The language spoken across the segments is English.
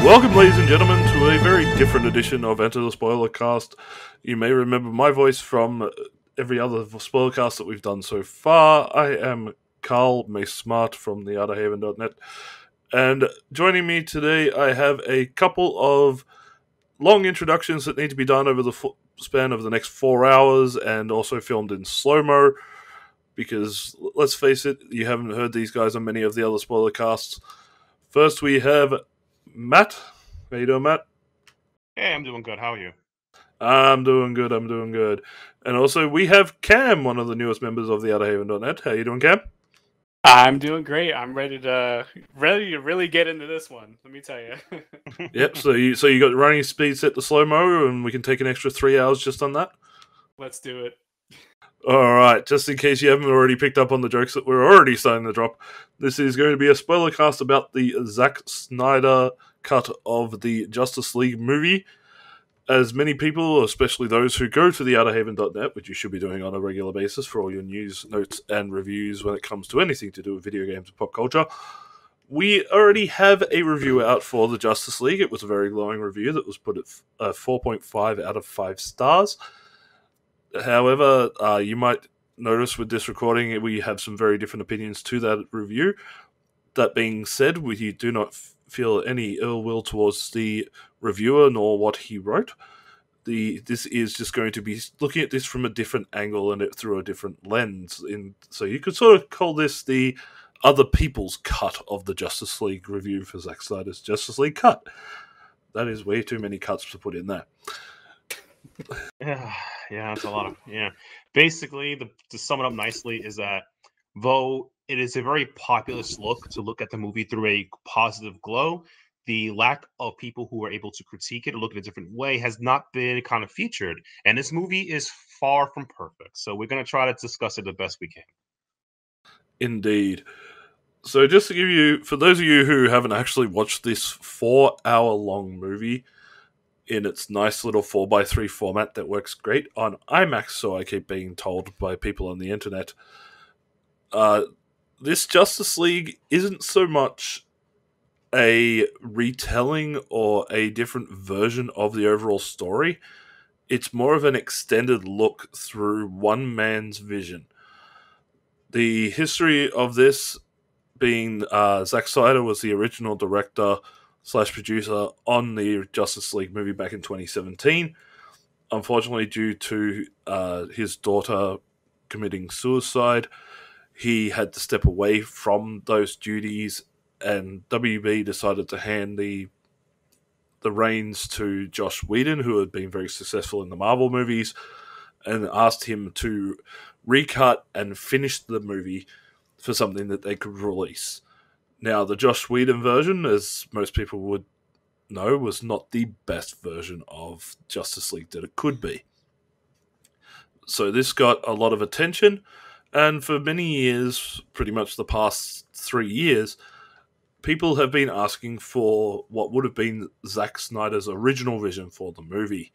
Welcome, ladies and gentlemen, to a very different edition of Enter the Spoilercast. You may remember my voice from every other Spoilercast that we've done so far. I am Carl Mace Smart from the Outerhaven.net, and joining me today I have a couple of long introductions that need to be done over the span of the next 4 hours, and also filmed in slow-mo, because, let's face it, you haven't heard these guys on many of the other Spoilercasts. First we have Matt. How you doing, Matt? Hey, I'm doing good. How are you? I'm doing good. And also, we have Cam, one of the newest members of the Outerhaven.net. How you doing, Cam? I'm doing great. I'm ready to really get into this one. Let me tell you. Yep. So you got running speed set to slow mo, and we can take an extra 3 hours just on that. Let's do it. All right. Just in case you haven't already picked up on the jokes that we're already starting to drop, this is going to be a spoiler cast about the Zack Snyder cut of the Justice League movie. As many people, especially those who go to the Outerhaven.net, which you should be doing on a regular basis for all your news, notes, and reviews when it comes to anything to do with video games and pop culture, we already have a review out for the Justice League. It was a very glowing review that was put at 4.5 out of 5 stars. However, you might notice with this recording, we have some very different opinions to that review. That being said, we do not feel any ill will towards the reviewer nor what he wrote. This is just going to be looking at this from a different angle and it through a different lens. So you could sort of call this the other people's cut of the Justice League review for Zack Snyder's Justice League cut. That is way too many cuts to put in there. Yeah, that's a lot of Basically, to sum it up nicely, is that though it is a very populist look to look at the movie through a positive glow, the lack of people who are able to critique it or look at it a different way has not been kind of featured. And this movie is far from perfect. So we're going to try to discuss it the best we can. Indeed. So just to give you, for those of you who haven't actually watched this 4-hour-long movie in its nice little 4x3 format that works great on IMAX, so I keep being told by people on the internet, this Justice League isn't so much a retelling or a different version of the overall story. It's more of an extended look through one man's vision. The history of this being Zack Snyder was the original director / producer on the Justice League movie back in 2017. Unfortunately, due to his daughter committing suicide, he had to step away from those duties, and WB decided to hand the reins to Joss Whedon, who had been very successful in the Marvel movies, and asked him to recut and finish the movie for something that they could release. Now, the Joss Whedon version, as most people would know, was not the best version of Justice League that it could be. So this got a lot of attention, and for many years, pretty much the past 3 years, people have been asking for what would have been Zack Snyder's original vision for the movie.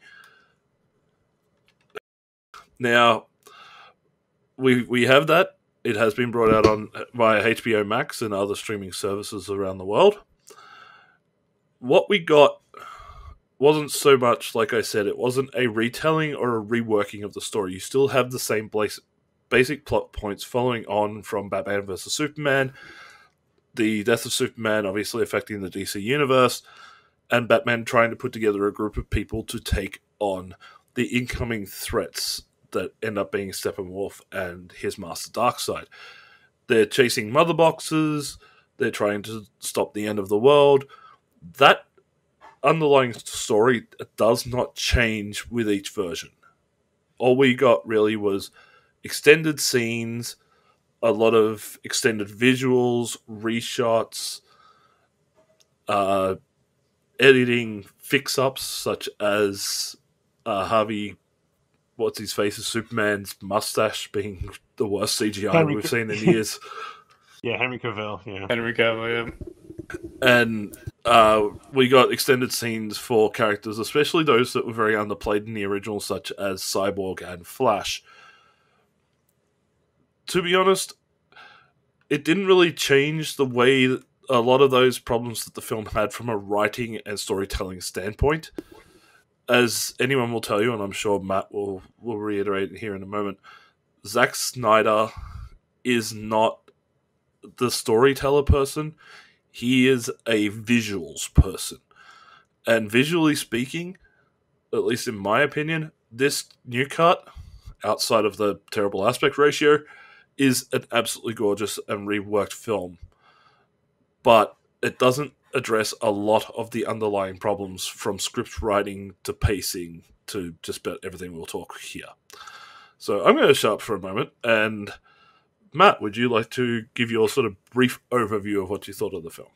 Now, we have that. It has been brought out on via HBO Max and other streaming services around the world. What we got wasn't so much, like I said, it wasn't a retelling or a reworking of the story. You still have the same basic plot points following on from Batman vs. Superman, the death of Superman obviously affecting the DC universe, and Batman trying to put together a group of people to take on the incoming threats that end up being Steppenwolf and his master Darkseid. They're chasing mother boxes, they're trying to stop the end of the world. That underlying story does not change with each version. All we got really was extended scenes, a lot of extended visuals, reshots, editing fix-ups, such as Harvey what's-his-face, Superman's mustache being the worst CGI we've seen in years. Yeah, Henry Cavill, yeah. And we got extended scenes for characters, especially those that were very underplayed in the original, such as Cyborg and Flash. To be honest, it didn't really change the way a lot of those problems that the film had from a writing and storytelling standpoint. As anyone will tell you, and I'm sure Matt will reiterate here in a moment, Zack Snyder is not the storyteller person. He is a visuals person. And visually speaking, at least in my opinion, this new cut, outside of the terrible aspect ratio, is an absolutely gorgeous and reworked film. But it doesn't address a lot of the underlying problems from script writing to pacing to just about everything we'll talk here. So I'm going to shut up for a moment, and Matt, would you like to give your sort of brief overview of what you thought of the film?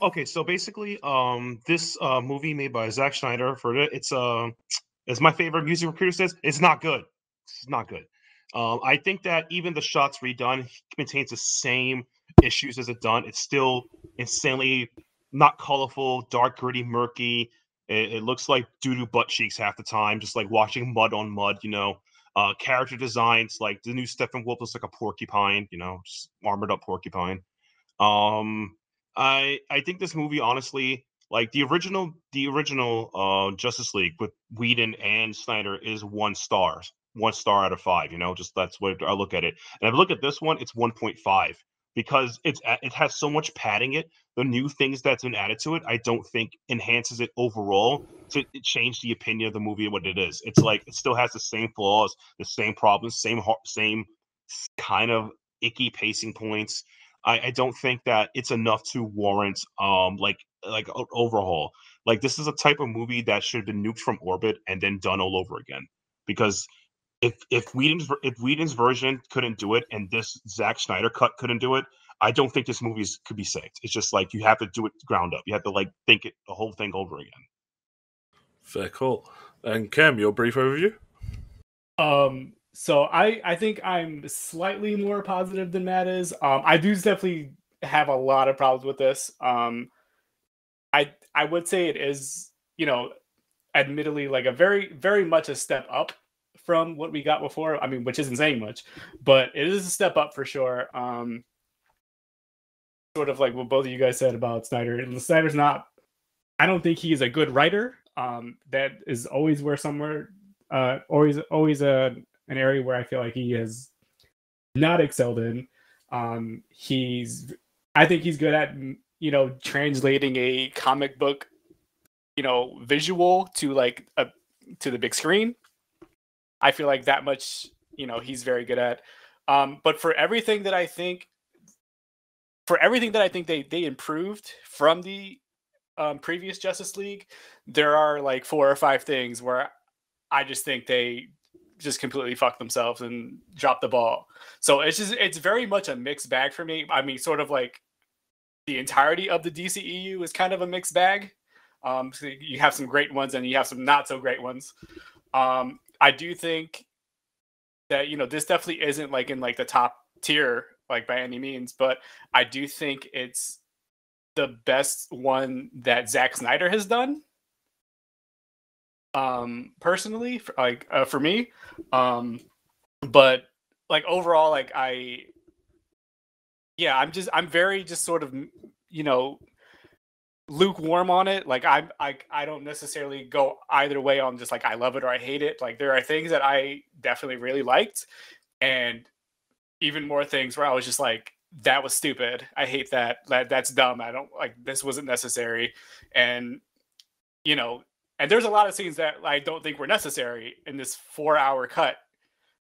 Okay. So basically, this movie made by Zack Snyder it's as my favorite music recruiter says, it's not good. It's not good. I think that even the shots redone contains the same issues as it done. It's still insanely not colorful, dark, gritty, murky. It looks like doo-doo butt cheeks half the time, just like watching mud on mud, you know. Character designs, like the new Steppenwolf looks like a porcupine, you know, just armored up porcupine. Um, I think this movie, honestly, like the original Justice League with Whedon and Snyder is 1 star, 1 star out of 5. You know, just that's what I look at it. And if I look at this one, it's 1.5 because it has so much padding. The new things that's been added to it, I don't think enhances it overall to change the opinion of the movie and what it is. It's like it still has the same flaws, the same problems, same kind of icky pacing points. I don't think that it's enough to warrant like an overhaul. Like this is a type of movie that should have been nuked from orbit and then done all over again. Because if Whedon's version couldn't do it and this Zack Snyder cut couldn't do it, I don't think this movie could be saved. It's just like you have to do it ground up. You have to like think it the whole thing over again. Fair call. And Cam, your brief overview? So I think I'm slightly more positive than Matt is. I do definitely have a lot of problems with this. I would say it is, you know, admittedly like a very much a step up from what we got before. I mean, which isn't saying much, but it is a step up for sure. Sort of like what both of you guys said about Snyder. And Snyder's not. I don't think he's a good writer. That is always always an area where I feel like he has not excelled in. I think he's good at, you know, translating a comic book, you know, visual to like to the big screen. I feel like that much, you know, he's very good at. But for everything that I think they improved from the previous Justice League, there are like 4 or 5 things where I just think they just completely fucked themselves and dropped the ball. So it's very much a mixed bag for me. I mean, sort of like the entirety of the DCEU is kind of a mixed bag. So you have some great ones and you have some not so great ones. I do think that, you know, this definitely isn't like in like the top tier, like by any means, but I do think it's the best one that Zack Snyder has done. Personally, for me, but like overall, like I'm very just sort of, you know, lukewarm on it. Like I don't necessarily go either way on just like I love it or I hate it. Like there are things that I definitely really liked, and even more things where I was just like, that was stupid. I hate that. That's dumb. I don't like this. Wasn't necessary, and you know. And there's a lot of scenes that I don't think were necessary in this 4-hour cut.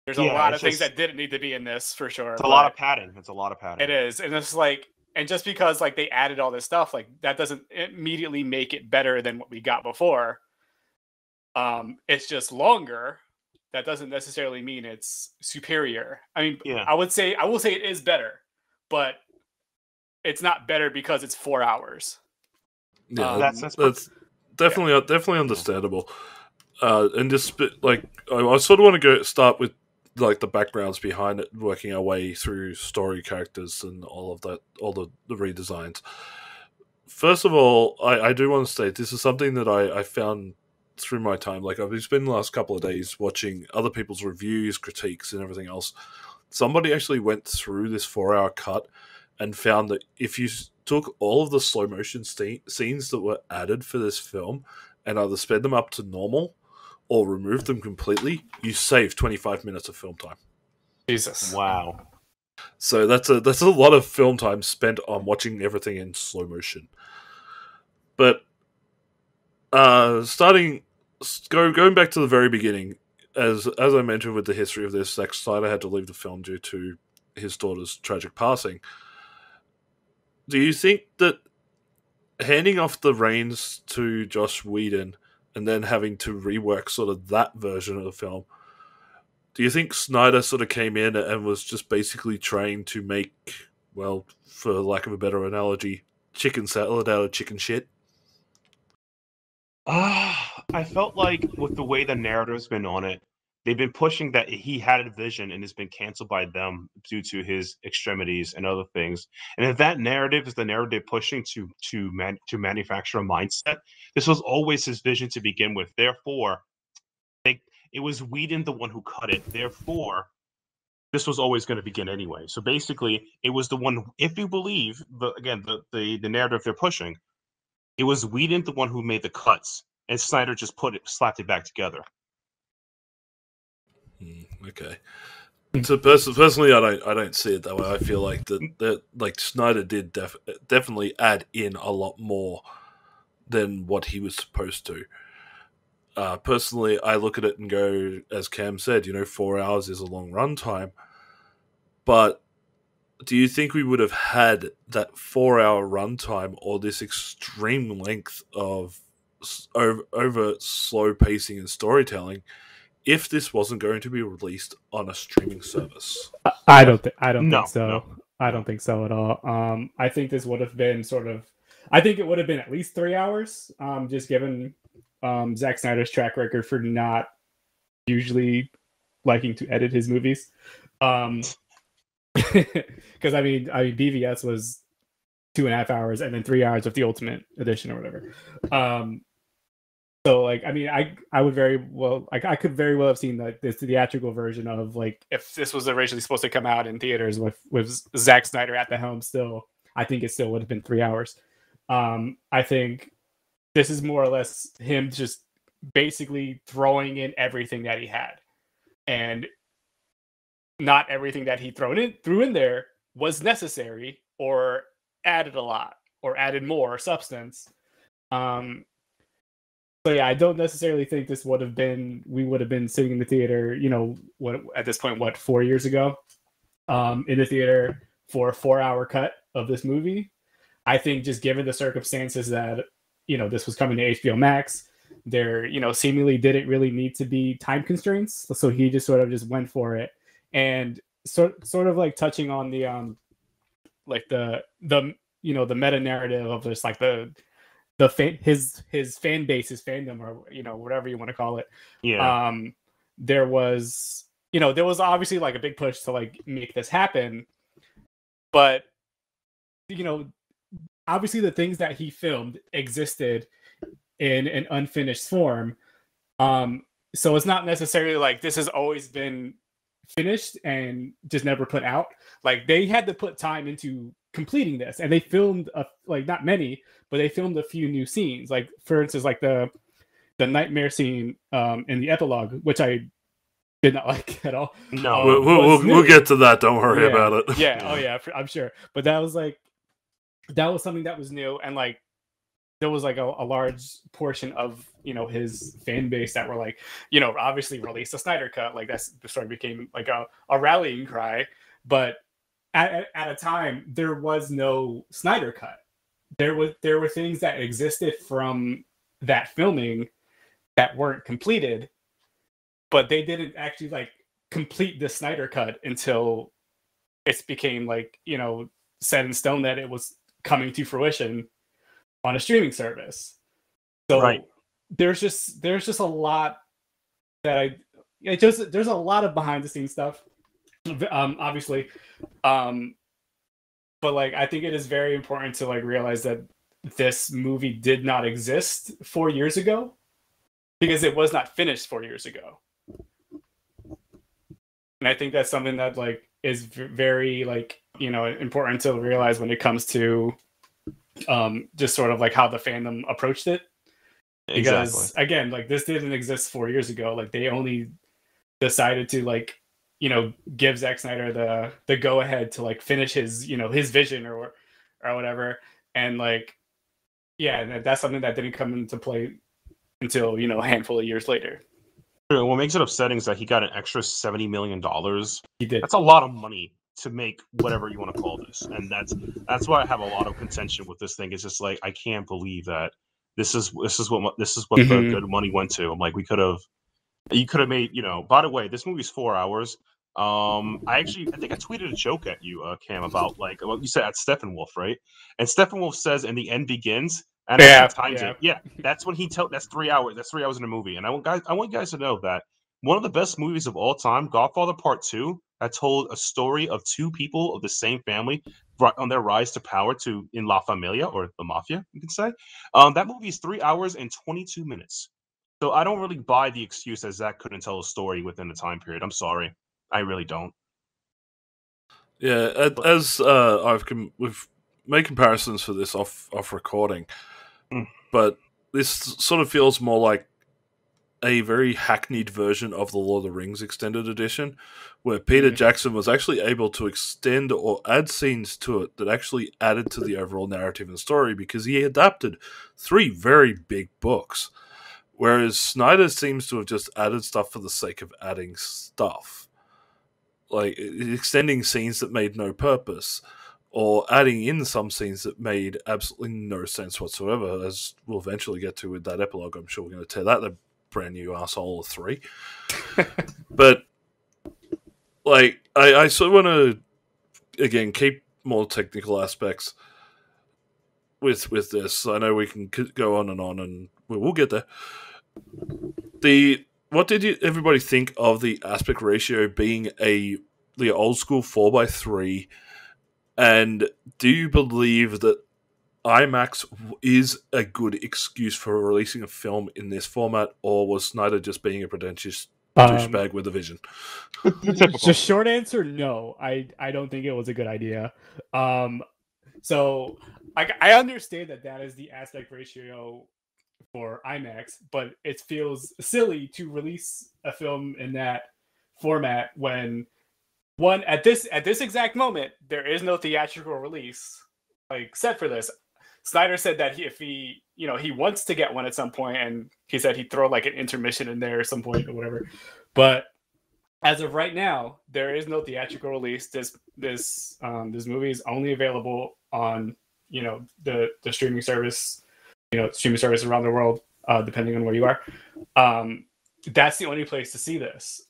There's a lot of things that didn't need to be in this for sure. It's a lot of padding. It's a lot of padding. It is. And it's like, and just because like they added all this stuff, like that doesn't immediately make it better than what we got before. It's just longer. That doesn't necessarily mean it's superior. I mean, yeah. I will say it is better, but it's not better because it's 4 hours. Yeah, that's definitely understandable. And just like I sort of want to start with like the backgrounds behind it, working our way through story, characters, and all of that, all the redesigns. First of all, I do want to state this is something that I found through my time. Like I've been spending the last couple of days watching other people's reviews, critiques, and everything else. Somebody actually went through this 4-hour cut and found that if you took all of the slow motion scenes that were added for this film and either sped them up to normal or removed them completely, you save 25 minutes of film time. Jesus. Wow. So that's a lot of film time spent on watching everything in slow motion. But going back to the very beginning, as I mentioned with the history of this, Zack Snyder had to leave the film due to his daughter's tragic passing. Do you think that handing off the reins to Joss Whedon and then having to rework sort of that version of the film, do you think Snyder sort of came in and was just basically trying to make, well, for lack of a better analogy, chicken salad out of chicken shit? I felt like with the way the narrative's been on it, they've been pushing that he had a vision and it's been canceled by them due to his extremities and other things. And if that narrative is the narrative pushing to manufacture a mindset, this was always his vision to begin with. Therefore, it was Whedon the one who cut it. Therefore, this was always going to begin anyway. So basically, it was the one. If you believe the narrative they're pushing, it was Whedon the one who made the cuts, and Snyder just slapped it back together. Okay. So personally, I don't see it that way. I feel like that like Snyder did definitely add in a lot more than what he was supposed to. Personally, I look at it and go, as Cam said, 4 hours is a long runtime. But do you think we would have had that 4-hour runtime or this extreme length of over slow pacing and storytelling if this wasn't going to be released on a streaming service? I don't think so. No. I don't think so at all. I think this would have been I think it would have been at least 3 hours, just given Zack Snyder's track record for not usually liking to edit his movies. Because I mean, BVS was 2.5 hours and then 3 hours with the Ultimate Edition or whatever. So like, I mean, I would very well, like, I could very well have seen this theatrical version of, like, If this was originally supposed to come out in theaters with Zack Snyder at the helm still, I think it still would have been 3 hours. I think this is more or less him just basically throwing in everything that he had. And not everything that he threw in there was necessary or added a lot or added more substance. So yeah, I don't necessarily think we would have been sitting in the theater, at this point, 4 years ago, in the theater for a 4-hour cut of this movie. I think just given the circumstances that, this was coming to HBO Max, there, seemingly didn't really need to be time constraints. So he just sort of just went for it. And sort of like touching on the, like the meta narrative of just like his fan base, his fandom, or whatever you want to call it. Yeah. There was obviously like a big push to like make this happen, but obviously the things that he filmed existed in an unfinished form. So it's not necessarily like this has always been finished and just never put out. Like, they had to put time into completing this, and they filmed not many, but they filmed a few new scenes. Like, for instance, like the nightmare scene in the epilogue, which I did not like at all. No, we'll get to that. Don't worry about it. Yeah, oh yeah, I'm sure. But that was something that was new, and like there was like a large portion of his fan base that were like, obviously release a Snyder cut. Like, that's sort of became like a rallying cry. But at a time, there was no Snyder cut. There were things that existed from that filming that weren't completed, but they didn't actually like complete the Snyder cut until it became like, set in stone that it was coming to fruition on a streaming service. So right. there's just a lot that there's a lot of behind the scenes stuff, obviously, but like, I think it is very important to like realize that this movie did not exist 4 years ago because it was not finished 4 years ago. And I think that's something that like is very like important to realize when it comes to just sort of like how the fandom approached it. Because again, like this didn't exist 4 years ago. Like they only decided to like, give Zack Snyder the go ahead to like finish his, his vision or whatever. And like, yeah, that's something that didn't come into play until, a handful of years later. What makes it upsetting is that he got an extra $70 million. He did. That's a lot of money to make whatever you want to call this. And that's why I have a lot of contention with this thing. It's just like, I can't believe that this is what the good money went to. I'm like, you could have made, by the way, this movie's 4 hours. I think I tweeted a joke at you, Cam, about like what you said at Steppenwolf, right? And Steppenwolf says, "And the end begins," and times it. Yeah, that's when that's 3 hours. That's 3 hours in a movie. And I want guys to know that one of the best movies of all time, Godfather Part 2, that told a story of two people of the same family on their rise to power in La Familia, or the Mafia, you can say. That movie is 3 hours and 22 minutes. So I don't really buy the excuse that Zack couldn't tell a story within the time period. I'm sorry. I really don't. Yeah, as we've made comparisons for this off recording, but this sort of feels more like a very hackneyed version of the Lord of the Rings extended edition, where Peter Jackson was actually able to extend or add scenes to it that actually added to the overall narrative and story because he adapted 3 very big books, whereas Snyder seems to have just added stuff for the sake of adding stuff. Like extending scenes that made no purpose, or adding in some scenes that made absolutely no sense whatsoever, as we'll eventually get to with that epilogue. I'm sure we're going to tear that the brand new asshole of 3. But like, I sort of want to again keep more technical aspects with this. I know we can go on, and we'll get there. What did everybody think of the aspect ratio being the old school 4:3? And do you believe that IMAX is a good excuse for releasing a film in this format, or was Snyder just being a pretentious douchebag with a vision? The short answer, no. I don't think it was a good idea. So I understand that is the aspect ratio for IMAX, but it feels silly to release a film in that format when at this exact moment there is no theatrical release like set for this. Snyder said that if he wants to get one at some point, and he said he'd throw like an intermission in there at some point or whatever. But as of right now, there is no theatrical release. This movie is only available on the streaming service. Streaming service around the world, depending on where you are. That's the only place to see this.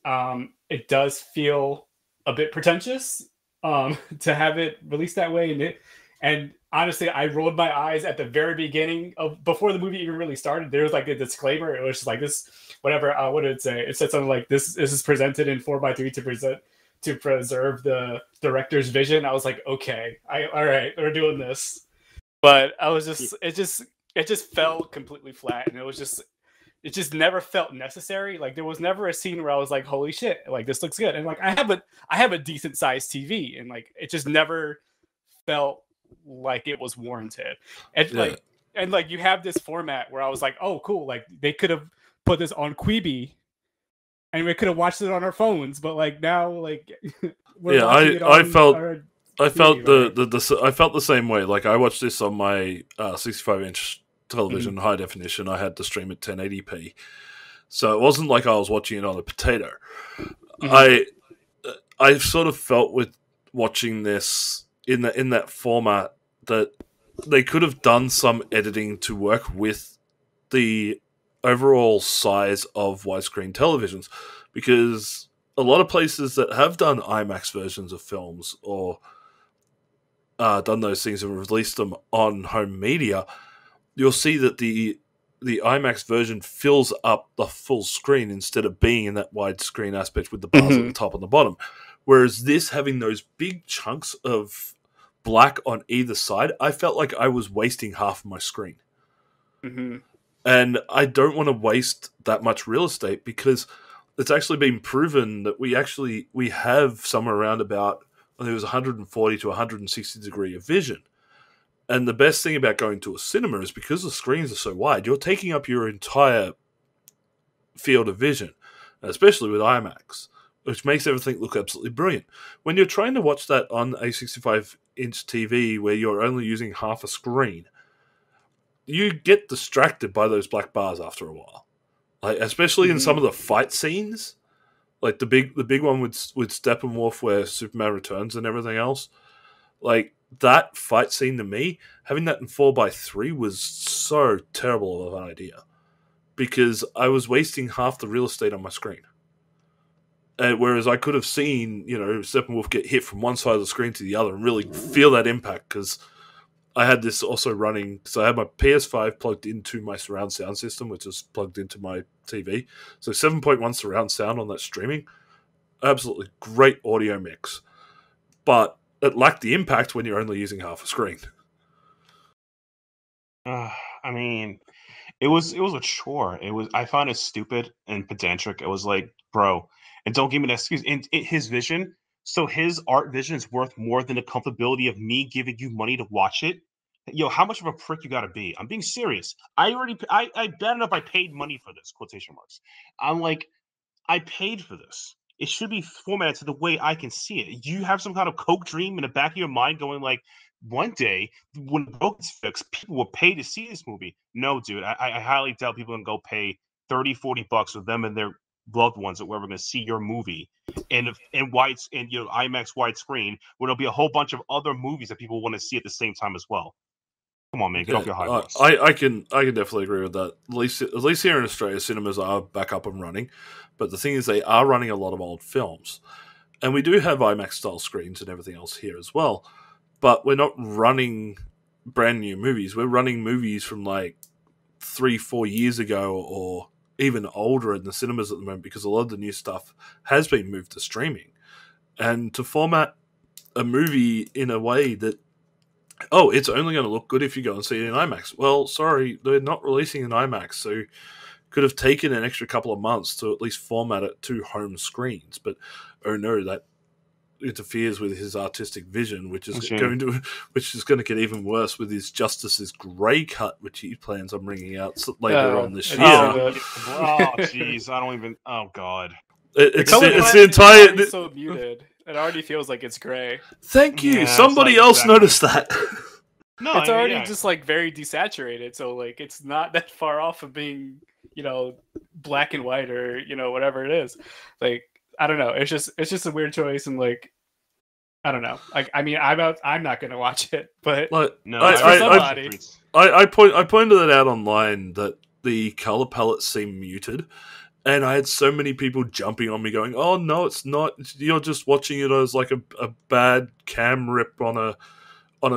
It does feel a bit pretentious to have it released that way. And honestly, I rolled my eyes at the very beginning before the movie even really started. There was like a disclaimer. It was just like this, whatever. What did it say? It said something like this is presented in 4:3 to preserve the director's vision. I was like, okay, all right, we're doing this. But I was just, it just fell completely flat, and it just never felt necessary. Like there was never a scene where I was like, holy shit, like this looks good. And like I have a decent sized TV, and like it just never felt like it was warranted. And like you have this format where I was like, oh cool, like they could have put this on Quibi and we could have watched it on our phones, but like now like I felt the same way. Like I watched this on my 65-inch television, high definition. I had to stream at 1080p, so it wasn't like I was watching it on a potato. I sort of felt with watching this in that format that they could have done some editing to work with the overall size of widescreen televisions, because a lot of places that have done IMAX versions of films or done those things and released them on home media, you'll see that the IMAX version fills up the full screen instead of being in that widescreen aspect with the bars at the top and the bottom. Whereas this, having those big chunks of black on either side, I felt like I was wasting half of my screen. And I don't want to waste that much real estate, because it's actually been proven that we have somewhere around about and there was 140 to 160 degree of vision. And the best thing about going to a cinema is because the screens are so wide, you're taking up your entire field of vision, especially with IMAX, which makes everything look absolutely brilliant. When you're trying to watch that on a 65-inch TV where you're only using half a screen, you get distracted by those black bars after a while. Like, especially in some of the fight scenes, like the big one with Steppenwolf where Superman returns and everything else. Like, that fight scene to me, having that in 4:3 was so terrible of an idea. Because I was wasting half the real estate on my screen. Whereas I could have seen, Steppenwolf get hit from one side of the screen to the other and really feel that impact, because I had this also running, so I had my PS5 plugged into my surround sound system, which is plugged into my TV. So 7.1 surround sound on that streaming. Absolutely great audio mix. But it lacked the impact when you're only using half a screen. I mean, it was a chore. I found it stupid and pedantic. It was like, bro, and don't give me an excuse. And his vision, so his art vision is worth more than the comfortability of me giving you money to watch it. Yo, how much of a prick you gotta be? I'm being serious. I bad enough I paid money for this, quotation marks. I'm like, I paid for this. It should be formatted to the way I can see it. You have some kind of coke dream in the back of your mind going like, one day when broken's fixed, people will pay to see this movie. No, dude, I highly doubt people can go pay $30-$40 for them and their loved ones that we're going to see your movie in IMAX widescreen, where there'll be a whole bunch of other movies that people want to see at the same time as well. Come on, man, get off your high horse. I can definitely agree with that. At least here in Australia, cinemas are back up and running. But the thing is, they are running a lot of old films, and we do have IMAX style screens and everything else here as well. But we're not running brand new movies. We're running movies from like 3-4 years ago, or even older in the cinemas at the moment, because a lot of the new stuff has been moved to streaming. And to format a movie in a way that, it's only going to look good if you go and see it in IMAX. Well, sorry, they're not releasing in IMAX, so could have taken an extra couple of months to at least format it to home screens. But, oh no, that interferes with his artistic vision, which is going to get even worse with his Justice's Grey cut, which he plans on bringing out later on this year. Oh, jeez, I don't even. Oh, God. It's the entire. It's so muted. It already feels like it's gray. Thank you. Somebody else noticed that. No, it's already just like very desaturated, so like it's not that far off of being, black and white or whatever it is. Like, I don't know. It's just a weird choice, and like, I don't know. Like, I mean, I'm not gonna watch it, but no, I pointed that out online that the color palettes seem muted, and I had so many people jumping on me going, "Oh no, it's not. You're just watching it as like a bad cam rip on a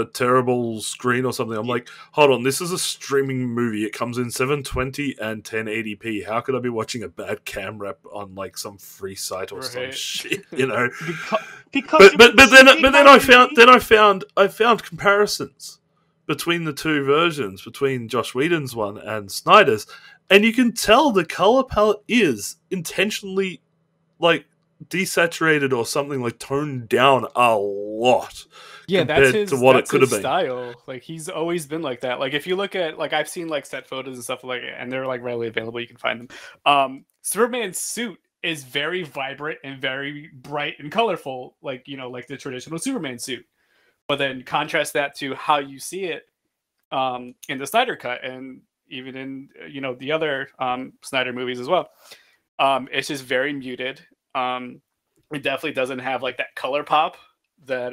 terrible screen or something." I'm like, hold on, this is a streaming movie. It comes in 720 and 1080p. How could I be watching a bad cam rep on like some free site or some shit? Because but then I found comparisons between the two versions, between Joss Whedon's one and Snyder's, and you can tell the color palette is intentionally like desaturated or something, like toned down a lot. Yeah, that's his style. Like, he's always been like that. Like, if you look at, like, I've seen like set photos and stuff like, and they're like readily available. You can find them. Superman's suit is very vibrant and very bright and colorful, like like the traditional Superman suit. But then contrast that to how you see it in the Snyder cut, and even in the other Snyder movies as well. It's just very muted. It definitely doesn't have like that color pop that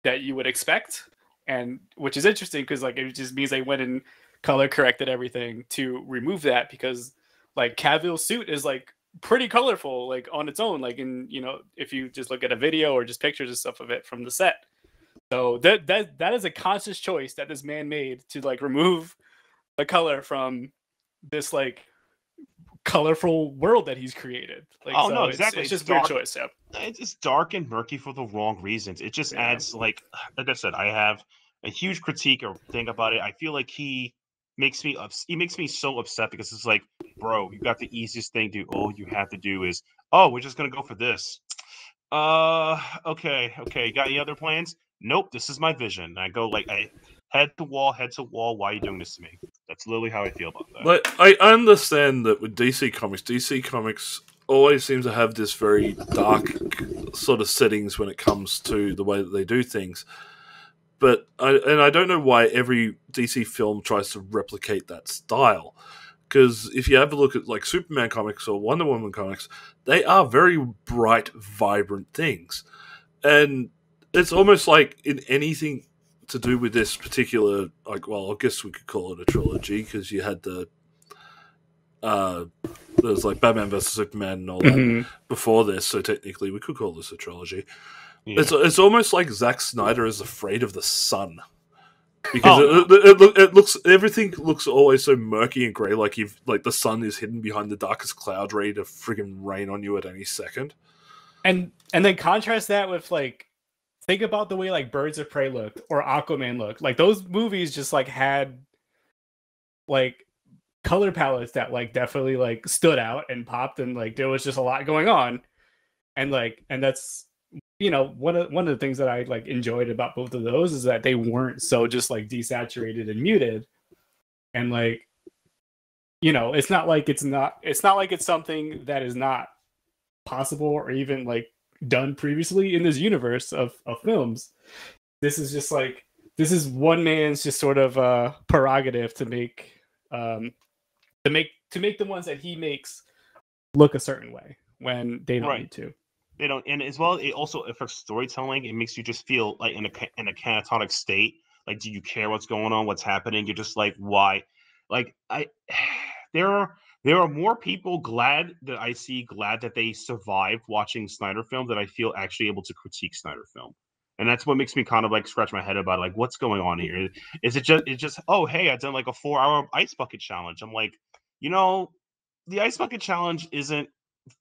that you would expect, and which is interesting because like it just means they went and color corrected everything to remove that, because like Cavill's suit is like pretty colorful like on its own, like in if you just look at a video or just pictures and stuff of it from the set. So that is a conscious choice that this man made to like remove the color from this like colorful world that he's created. Like, oh, so no, exactly. It's just a weird choice. Yeah. It's dark and murky for the wrong reasons. It just adds like I said, I have a huge critique or thing about it. I feel like he makes me so upset, because it's like, bro, you got the easiest thing to all you have to do is, we're just gonna go for this. Okay. Got any other plans? Nope. This is my vision. I go like I head to wall. Why are you doing this to me? That's literally how I feel about that. Like, I understand that with DC Comics always seems to have this very dark sort of settings when it comes to the way that they do things. But I don't know why every DC film tries to replicate that style. Because if you have a look at like Superman comics or Wonder Woman comics, they are very bright, vibrant things. And it's almost like in anything to do with this particular, like, well, I guess we could call it a trilogy because you had there's like Batman vs Superman and all that before this, so technically we could call this a trilogy. Yeah. It's almost like Zack Snyder is afraid of the sun because it looks, everything looks always so murky and grey, like the sun is hidden behind the darkest cloud, ready to friggin' rain on you at any second. And then contrast that with like, think about the way like Birds of Prey looked or Aquaman looked. Like those movies just like had like color palettes that like definitely like stood out and popped, and like there was just a lot going on. And that's, you know, one of the things that I like enjoyed about both of those is that they weren't so just like desaturated and muted. And like, you know, it's not like it's something that is not possible or even like done previously in this universe of films. This is just like, this is one man's just sort of prerogative to make the ones that he makes look a certain way when they don't need to. They don't, and as well, it also affects storytelling. It makes you just feel like in a catatonic state. Like, do you care what's going on, what's happening? You're just like, why? Like, there are more people glad that they survived watching Snyder film that I feel actually able to critique Snyder film. And that's what makes me kind of like scratch my head about like what's going on here. Is it just oh hey, I've done like a 4-hour ice bucket challenge. I'm like, you know, the ice bucket challenge isn't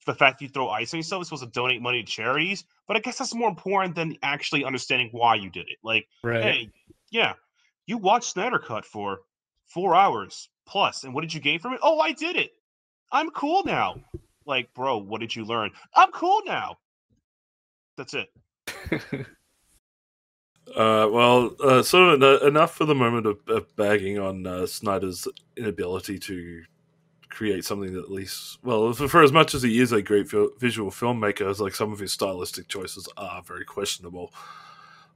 the fact you throw ice on yourself. It's supposed to donate money to charities, but I guess that's more important than actually understanding why you did it. Like, hey, yeah, you watched Snyder Cut for 4 hours plus, and what did you gain from it? Oh, I did it. I'm cool now. Like, bro, what did you learn? I'm cool now. That's it. Sort of enough for the moment of bagging on Snyder's inability to create something that at least, well, for as much as he is a great visual filmmaker, as like some of his stylistic choices are very questionable.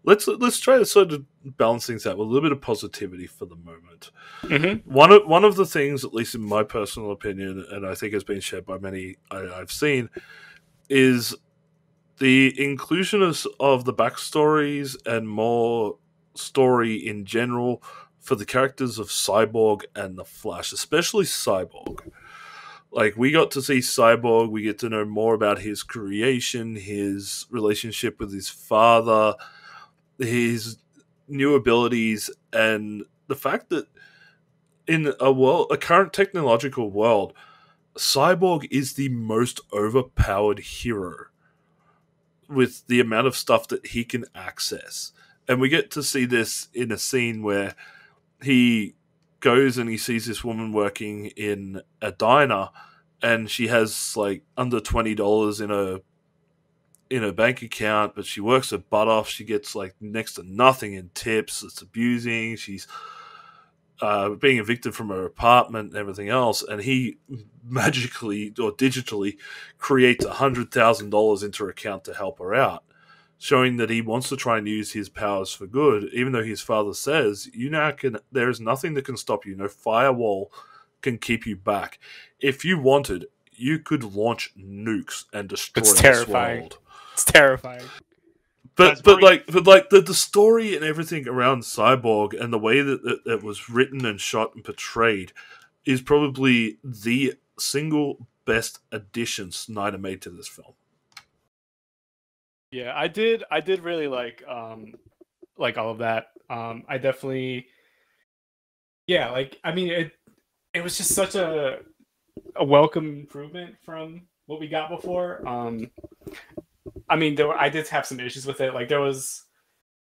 Let's try to sort of balance things out with a little bit of positivity for the moment. Mm-hmm. One of the things, at least in my personal opinion, and I think has been shared by many I've seen, is the inclusion of the backstories and more story in general for the characters of Cyborg and the Flash, especially Cyborg. Like, we got to see Cyborg, we get to know more about his creation, his relationship with his father, his new abilities, and the fact that in a current technological world, Cyborg is the most overpowered hero with the amount of stuff that he can access. And we get to see this in a scene where he goes and he sees this woman working in a diner, and she has like under $20 in her bank account, but she works her butt off. She gets like next to nothing in tips. It's abusing. She's being evicted from her apartment and everything else, and he magically or digitally creates $100,000 into her account to help her out, showing that he wants to try and use his powers for good, even though his father says, there is nothing that can stop you. No firewall can keep you back. If you wanted, you could launch nukes and destroy this world. It's terrifying. But the story and everything around Cyborg and the way that it was written and shot and portrayed is probably the single best addition Snyder made to this film. Yeah, I did really like all of that. I definitely, yeah, like, I mean, it was just such a welcome improvement from what we got before. I mean, I did have some issues with it. Like, there was,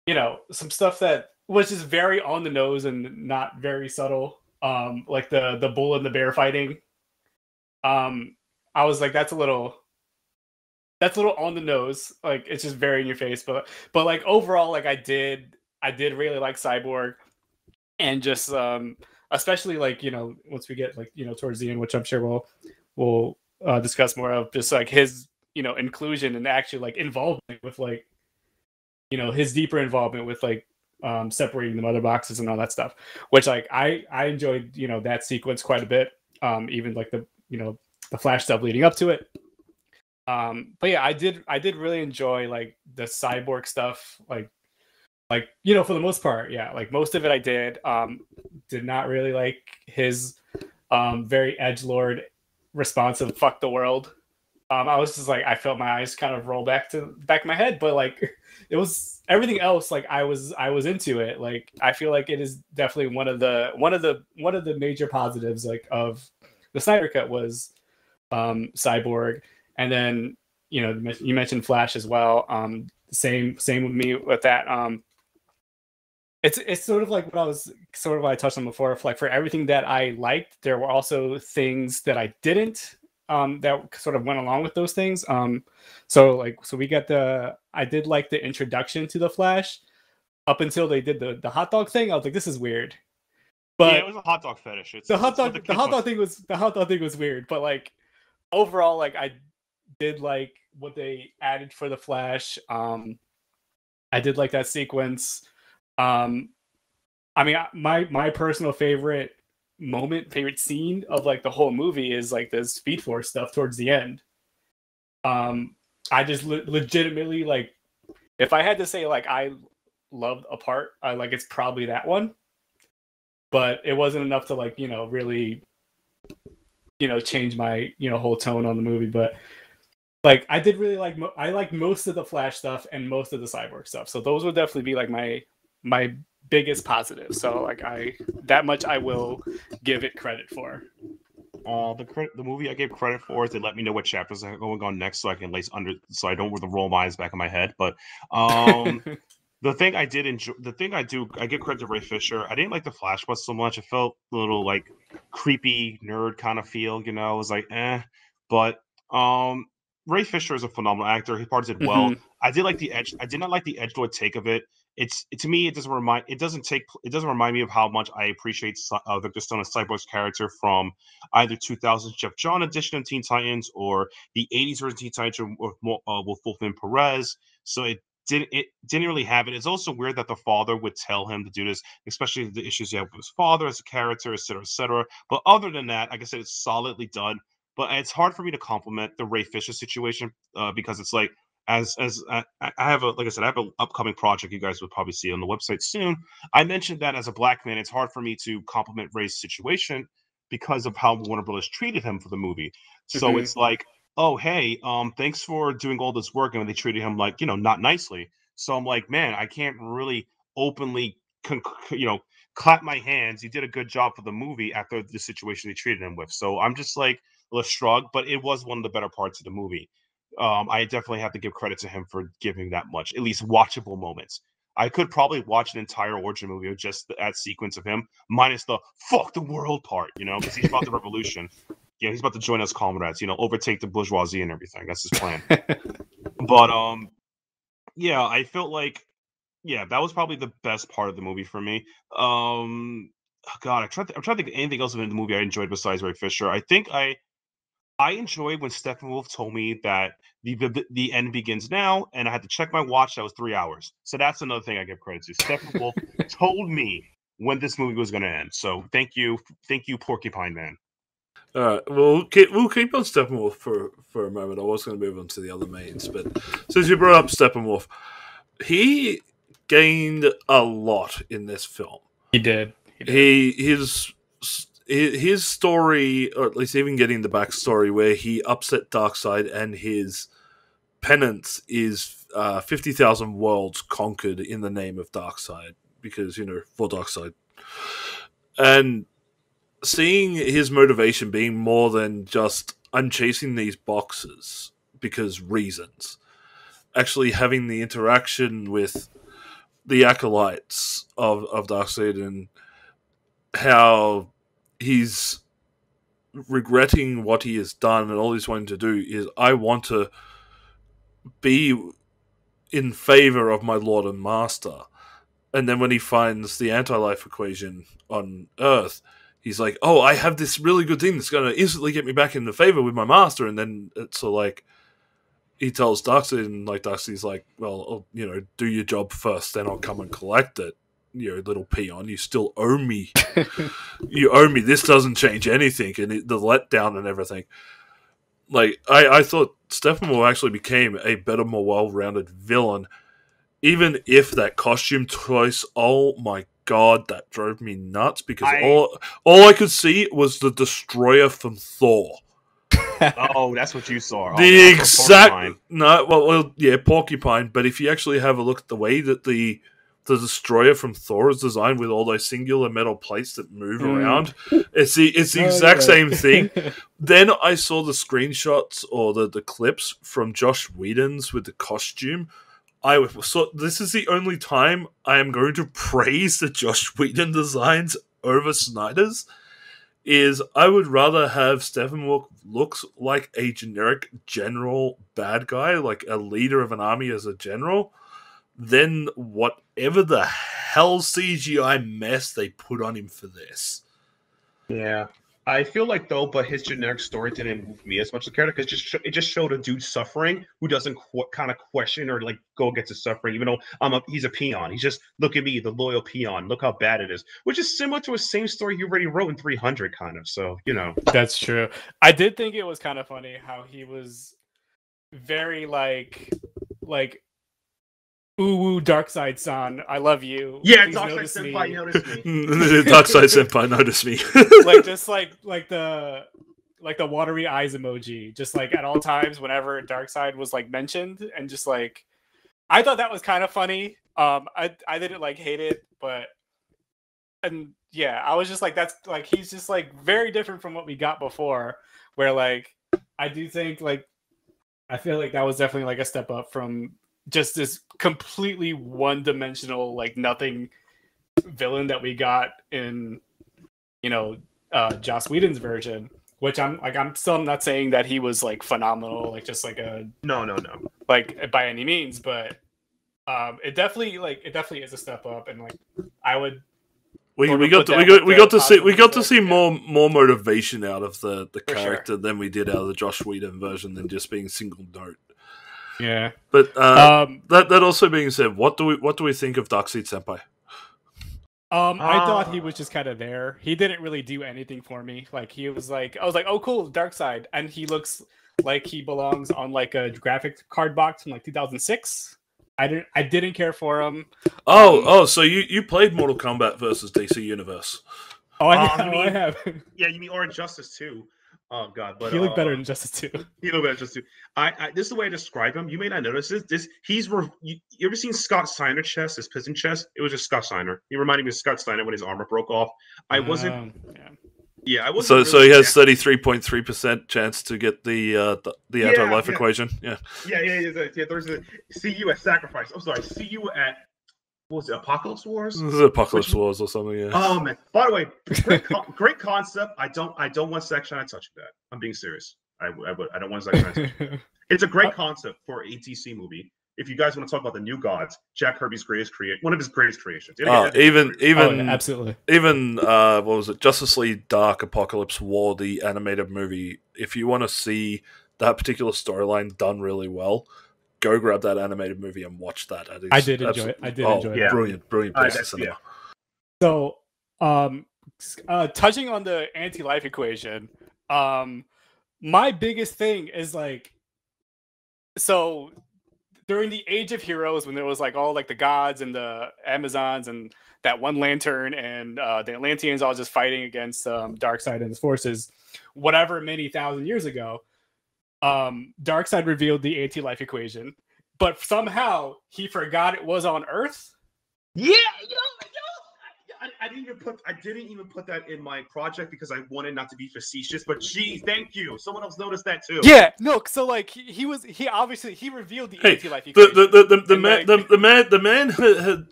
you know, some stuff that was just very on the nose and not very subtle. Like the bull and the bear fighting. I was like, that's a little that's a little on the nose. Like it's just very in your face. But like overall, like I did really like Cyborg, and just especially like, you know, once we get like, you know, towards the end, which I'm sure we'll discuss more of, just like his, you know, inclusion and actually like involvement with like, you know, his deeper involvement with like separating the mother boxes and all that stuff, which like I enjoyed, you know, that sequence quite a bit. Even like the, you know, the Flash stuff leading up to it. But yeah, I did really enjoy like the Cyborg stuff, like, you know, for the most part, yeah, like most of it I did not really like his very edgelord response of "fuck the world." I was just like, I felt my eyes kind of roll back to the back of my head, but like it was everything else. Like I was into it. Like I feel like it is definitely one of the major positives like of the Snyder Cut was Cyborg, and then, you know, you mentioned Flash as well. Same with me with that. It's sort of like what I touched on before. Like for everything that I liked, there were also things that I didn't, that sort of went along with those things. So we got I did like the introduction to the Flash up until they did the hot dog thing. I was like, this is weird. But yeah, it was a hot dog fetish. The hot dog thing was weird. But like overall, like I did like what they added for the Flash. I did like that sequence. I mean, my personal favorite scene of like the whole movie is like the Speed Force stuff towards the end. I just legitimately, like, if I had to say like I loved a part, like it's probably that one. But it wasn't enough to like, you know, really, you know, change my, you know, whole tone on the movie. But like I did really like I like most of the Flash stuff and most of the Cyborg stuff. So those would definitely be like my biggest positive. So like that much I will give it credit for. The movie I gave credit for is they let me know what chapters are going on next, so I can so I don't roll my eyes back in my head. But the thing I did enjoy, I give credit to Ray Fisher. I didn't like the Flash one so much. It felt a little like creepy nerd kind of feel, you know. It was like but Ray Fisher is a phenomenal actor. His parts did well. Mm-hmm. I did not like the edgelord take of it. To me, it doesn't remind me of how much I appreciate Victor Stone as Cyborg's character from either 2000's Jeff John edition of Teen Titans or the 80s version of Teen Titans with Wolfman Perez. So it didn't really have it. It's also weird that the father would tell him to do this, especially the issues he had with his father as a character, et cetera, et cetera. But other than that, like I said, it's solidly done. But it's hard for me to compliment the Ray Fisher situation because it's like, I have an upcoming project you guys will probably see on the website soon. I mentioned that as a black man, it's hard for me to compliment Ray's situation because of how Warner Brothers treated him for the movie. So it's like, oh, hey, thanks for doing all this work, and they treated him like, you know, not nicely. So I'm like, man, I can't really openly, clap my hands. You did a good job for the movie after the situation they treated him with. So I'm just like a shrug, but it was one of the better parts of the movie. I definitely have to give credit to him for giving that much, at least watchable moments. I could probably watch an entire origin movie of just that sequence of him, minus the "fuck the world" part, you know, because he's about the revolution. Yeah, he's about to join us comrades, you know, overtake the bourgeoisie and everything. That's his plan. But yeah, I felt like, yeah, that was probably the best part of the movie for me. God, I'm trying to think of anything else in the movie I enjoyed besides Ray Fisher. I think I enjoyed when Steppenwolf told me that the end begins now, and I had to check my watch. That was 3 hours. So that's another thing I give credit to. Steppenwolf told me when this movie was going to end. So thank you, Porcupine Man. All right, we'll keep on Steppenwolf for a moment. I was going to move on to the other mains, but since you brought up Steppenwolf, he gained a lot in this film. He did. His story, or at least even getting the backstory where he upset Darkseid and his penance is 50,000 worlds conquered in the name of Darkseid, because, you know, for Darkseid. And seeing his motivation being more than just, I'm chasing these boxes because reasons. Actually having the interaction with the acolytes of Darkseid and how he's regretting what he has done, and all he's wanting to do is, I want to be in favor of my Lord and Master. And then when he finds the anti-life equation on Earth, he's like, oh, I have this really good thing that's going to instantly get me back into favor with my master. And then it's like, he tells Darkseid, and like Darkseid's like, well, you know, do your job first, then I'll come and collect it. You know, little peon, you still owe me. You owe me. This doesn't change anything. And the letdown and everything. Like, I thought Steppenwolf actually became a better, more well-rounded villain. Even if that costume choice, oh my god, that drove me nuts. Because all I could see was the Destroyer from Thor. Oh, that's what you saw. The exact... No, well, yeah, Porcupine. But if you actually have a look at the way that the Destroyer from Thor is designed with all those singular metal plates that move around, it's the exact same thing. Then I saw the screenshots or the clips from Josh Whedon's with the costume. So this is the only time I am going to praise the Josh Whedon designs over Snyder's. Is I would rather have Steppenwolf looks like a generic general bad guy, like a leader of an army as a general, than whatever the hell CGI mess they put on him for this. Yeah. I feel like, though, but his generic story didn't move me as much as a character, because it just showed a dude suffering who doesn't kind of question or like go against his suffering, even though he's a peon. He's just, look at me, the loyal peon. Look how bad it is, which is similar to a same story he already wrote in 300, kind of. So, you know. That's true. I did think it was kind of funny how he was very like ooh, Darkseid-san, I love you. Yeah, Darkseid-senpai noticed me. Darkseid-senpai noticed me. Like, just like the watery eyes emoji, just like at all times whenever Darkseid was like mentioned, and just like, I thought that was kind of funny. I didn't like hate it, but, and yeah, I was just like, that's like, he's just like very different from what we got before, where like, I do think like, I feel like that was definitely like a step up from just this completely one-dimensional, like nothing villain that we got in, you know, Joss Whedon's version. Which I'm still not saying that he was like phenomenal, like just like a no, like by any means, but it definitely is a step up, and like I would. We got to see more motivation out of the character than we did out of the Joss Whedon version, than just being single note. Yeah, but that also being said, what do we think of Darkseid-senpai? I thought he was just kind of there. He didn't really do anything for me. Like, he was like, I was like, oh cool, Darkseid, and he looks like he belongs on like a graphic card box from like 2006. I didn't care for him. So you played Mortal Kombat versus DC Universe? I have. Yeah, you mean Orange Justice too? Oh god, but he looked better in Justice 2. He looked better in Justice 2. This is the way I describe him. You may not notice this. You ever seen Scott Steiner chest, his piston chest? It was just Scott Steiner. He reminded me of Scott Steiner when his armor broke off. I wasn't. Yeah, I wasn't. So he has 33.3% chance to get the anti-life equation. Yeah. There's a see you at sacrifice. I'm sorry. See you at. What was it, Apocalypse Wars? This is Apocalypse Wars or something, yeah. Oh man! By the way, great concept. I don't want Zack Snyder touching that. I'm being serious. I don't want Zack Snyder touching that. It's a great concept for a DC movie. If you guys want to talk about the new gods, Jack Kirby's one of his greatest creations. Absolutely. Even what was it? Justice League Dark Apocalypse War, the animated movie. If you want to see that particular storyline done really well, go grab that animated movie and watch that. I did enjoy it. Enjoy it. Brilliant piece of cinema. So, touching on the anti-life equation, my biggest thing is like, so during the Age of Heroes, when there was like all like the gods and the Amazons and that one lantern and the Atlanteans all just fighting against Darkseid and his forces, whatever many thousand years ago. Darkseid revealed the anti-life equation, but somehow he forgot it was on Earth. Yeah, I didn't even put that in my project because I wanted not to be facetious. But geez, thank you. Someone else noticed that too. Yeah, no. So like he obviously revealed the anti-life equation.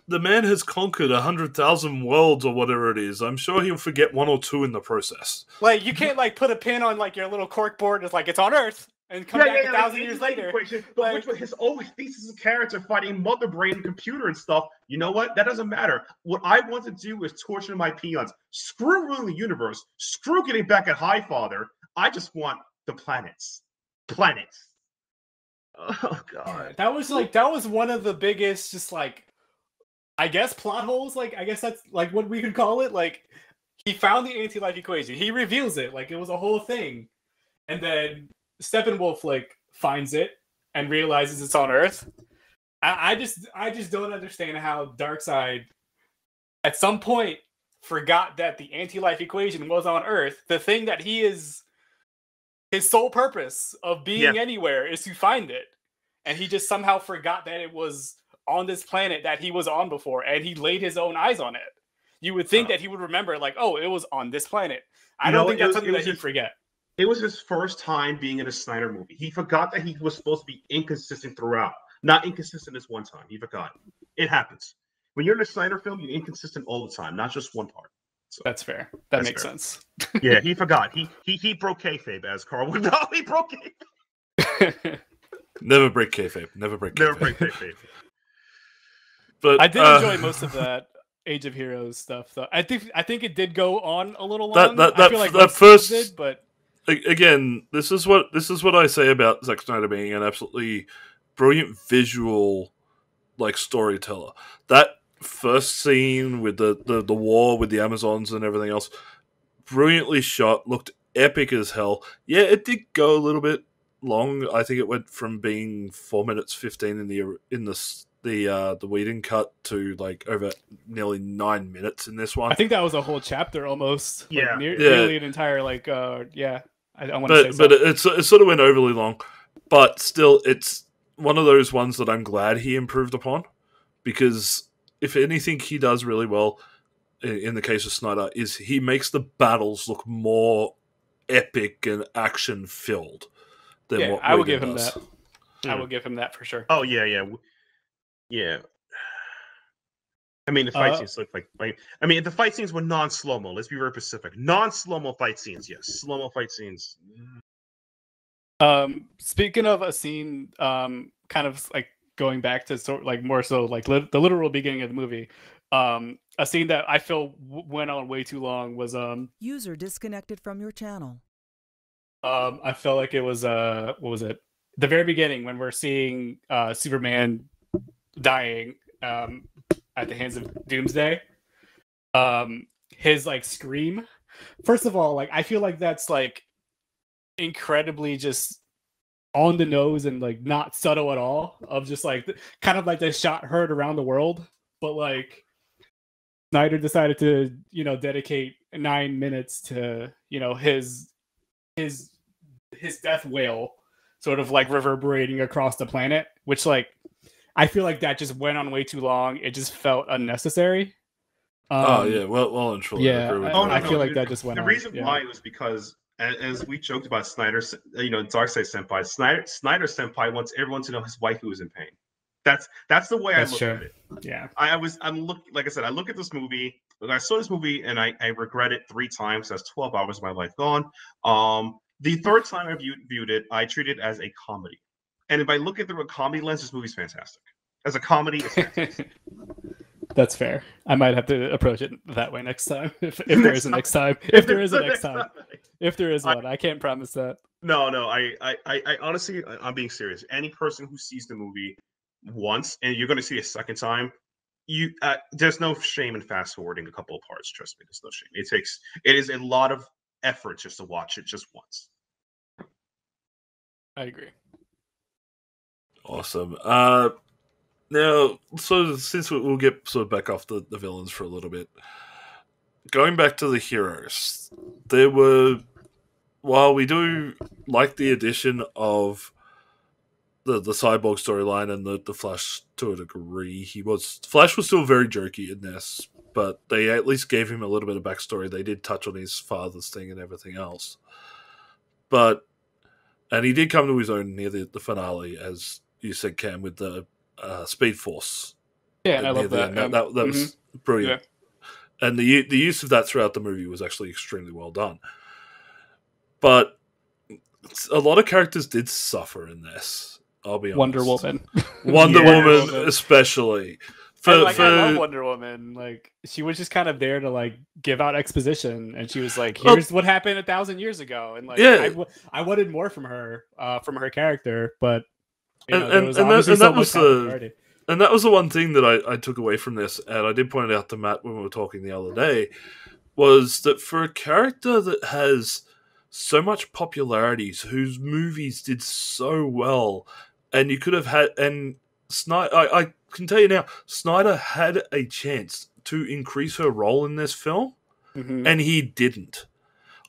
The man has conquered 100,000 worlds or whatever it is. I'm sure he'll forget one or two in the process. Like, you can't like put a pin on like your little cork board. It's like, it's on Earth. and come back 1,000 years like, later. But which was his own thesis of character fighting Mother Brain and computer and stuff. You know what? That doesn't matter. What I want to do is torture my peons. Screw ruling the universe. Screw getting back at Highfather. I just want the planets. Planets. Oh god. That was one of the biggest, just like, I guess, plot holes. Like, I guess that's like what we could call it. Like, he found the anti-life equation. He reveals it. Like, it was a whole thing. And then Steppenwolf like finds it and realizes it's on Earth. I just don't understand how Darkseid at some point forgot that the anti-life equation was on Earth. The thing that he is, his sole purpose of being anywhere is to find it. And he just somehow forgot that it was on this planet that he was on before, and he laid his own eyes on it. You would think that he would remember, like, oh, it was on this planet. I don't think that's something that he'd forget. It was his first time being in a Snyder movie. He forgot that he was supposed to be inconsistent throughout. Not inconsistent this one time. He forgot. It happens. When you're in a Snyder film, you're inconsistent all the time, not just one part. So, that's fair. That makes sense. Yeah, he forgot. He broke kayfabe, as Carl would know. He broke kayfabe. Never break kayfabe. Never break kayfabe. Never break kayfabe. But I did enjoy most of that Age of Heroes stuff, though. I think it did go on a little long. I feel like that first did, but again, this is what I say about Zack Snyder being an absolutely brilliant visual like storyteller. That first scene with the war with the Amazons and everything else, brilliantly shot, looked epic as hell. Yeah, it did go a little bit long. I think it went from being 4 minutes 15 in the Whedon cut to like over nearly 9 minutes in this one. I think that was a whole chapter almost. Yeah, like nearly an entire like I want to say but it sort of went overly long. But still, it's one of those ones that I'm glad he improved upon, because if anything he does really well in the case of Snyder is he makes the battles look more epic and action filled than what I will Whedon give him does. that. I will give him that for sure. Oh yeah. I mean, the fight scenes look like. I mean, the fight scenes were non-slow-mo. Let's be very specific. Non-slow-mo fight scenes, yes. Slow-mo fight scenes. Speaking of a scene, kind of like going back to sort like more so like the literal beginning of the movie. A scene that I feel went on way too long was user disconnected from your channel. I felt like it was what was it? The very beginning when we're seeing Superman dying at the hands of Doomsday. His like scream. First of all, like I feel like that's like incredibly just on the nose and like not subtle at all, of just like kind of like the shot heard around the world, but like Snyder decided to, dedicate 9 minutes to, his death wail sort of like reverberating across the planet, which like I feel like that just went on way too long. It just felt unnecessary. Well and truly. Yeah, I feel like dude, that just went on. The reason why was because, as we joked about Snyder, Darkseid Senpai, Snyder Senpai wants everyone to know his wife who is in pain. That's the way I look at it. Yeah, like I said, I look at this movie. I saw this movie and I regret it 3 times. That's 12 hours of my life gone. The third time I viewed it, I treated it as a comedy. And if I look at it through a comedy lens, this movie's fantastic. As a comedy, it's fantastic. That's fair. I might have to approach it that way next time. If there is a next time. If there is a next time. If there is one. I can't promise that. No. I honestly, I'm being serious. Any person who sees the movie once and you're going to see it a second time, there's no shame in fast forwarding a couple of parts. Trust me, there's no shame. It is a lot of effort just to watch it just once. I agree. Awesome. Now, so since we'll get sort of back off the villains for a little bit, going back to the heroes, while we do like the addition of the Cyborg storyline and the Flash to a degree, Flash was still very jokey in this, but they at least gave him a little bit of backstory. They did touch on his father's thing and everything else. And he did come to his own near the finale, as you said, Cam, with the Speed Force. Yeah, and I love that. That was brilliant. Yeah. And the use of that throughout the movie was actually extremely well done. But a lot of characters did suffer in this. I'll be honest. Wonder Woman. Wonder Yeah. Woman, especially. I love Wonder Woman. Like, she was just kind of there to like give out exposition, and she was like, "Here's what happened 1,000 years ago," and like, I wanted more from her character, but that was the one thing that I took away from this, and I did point it out to Matt when we were talking the other day, was that for a character that has so much popularity, whose movies did so well, and you could have had, and Snyder, I can tell you now, Snyder had a chance to increase her role in this film, and he didn't.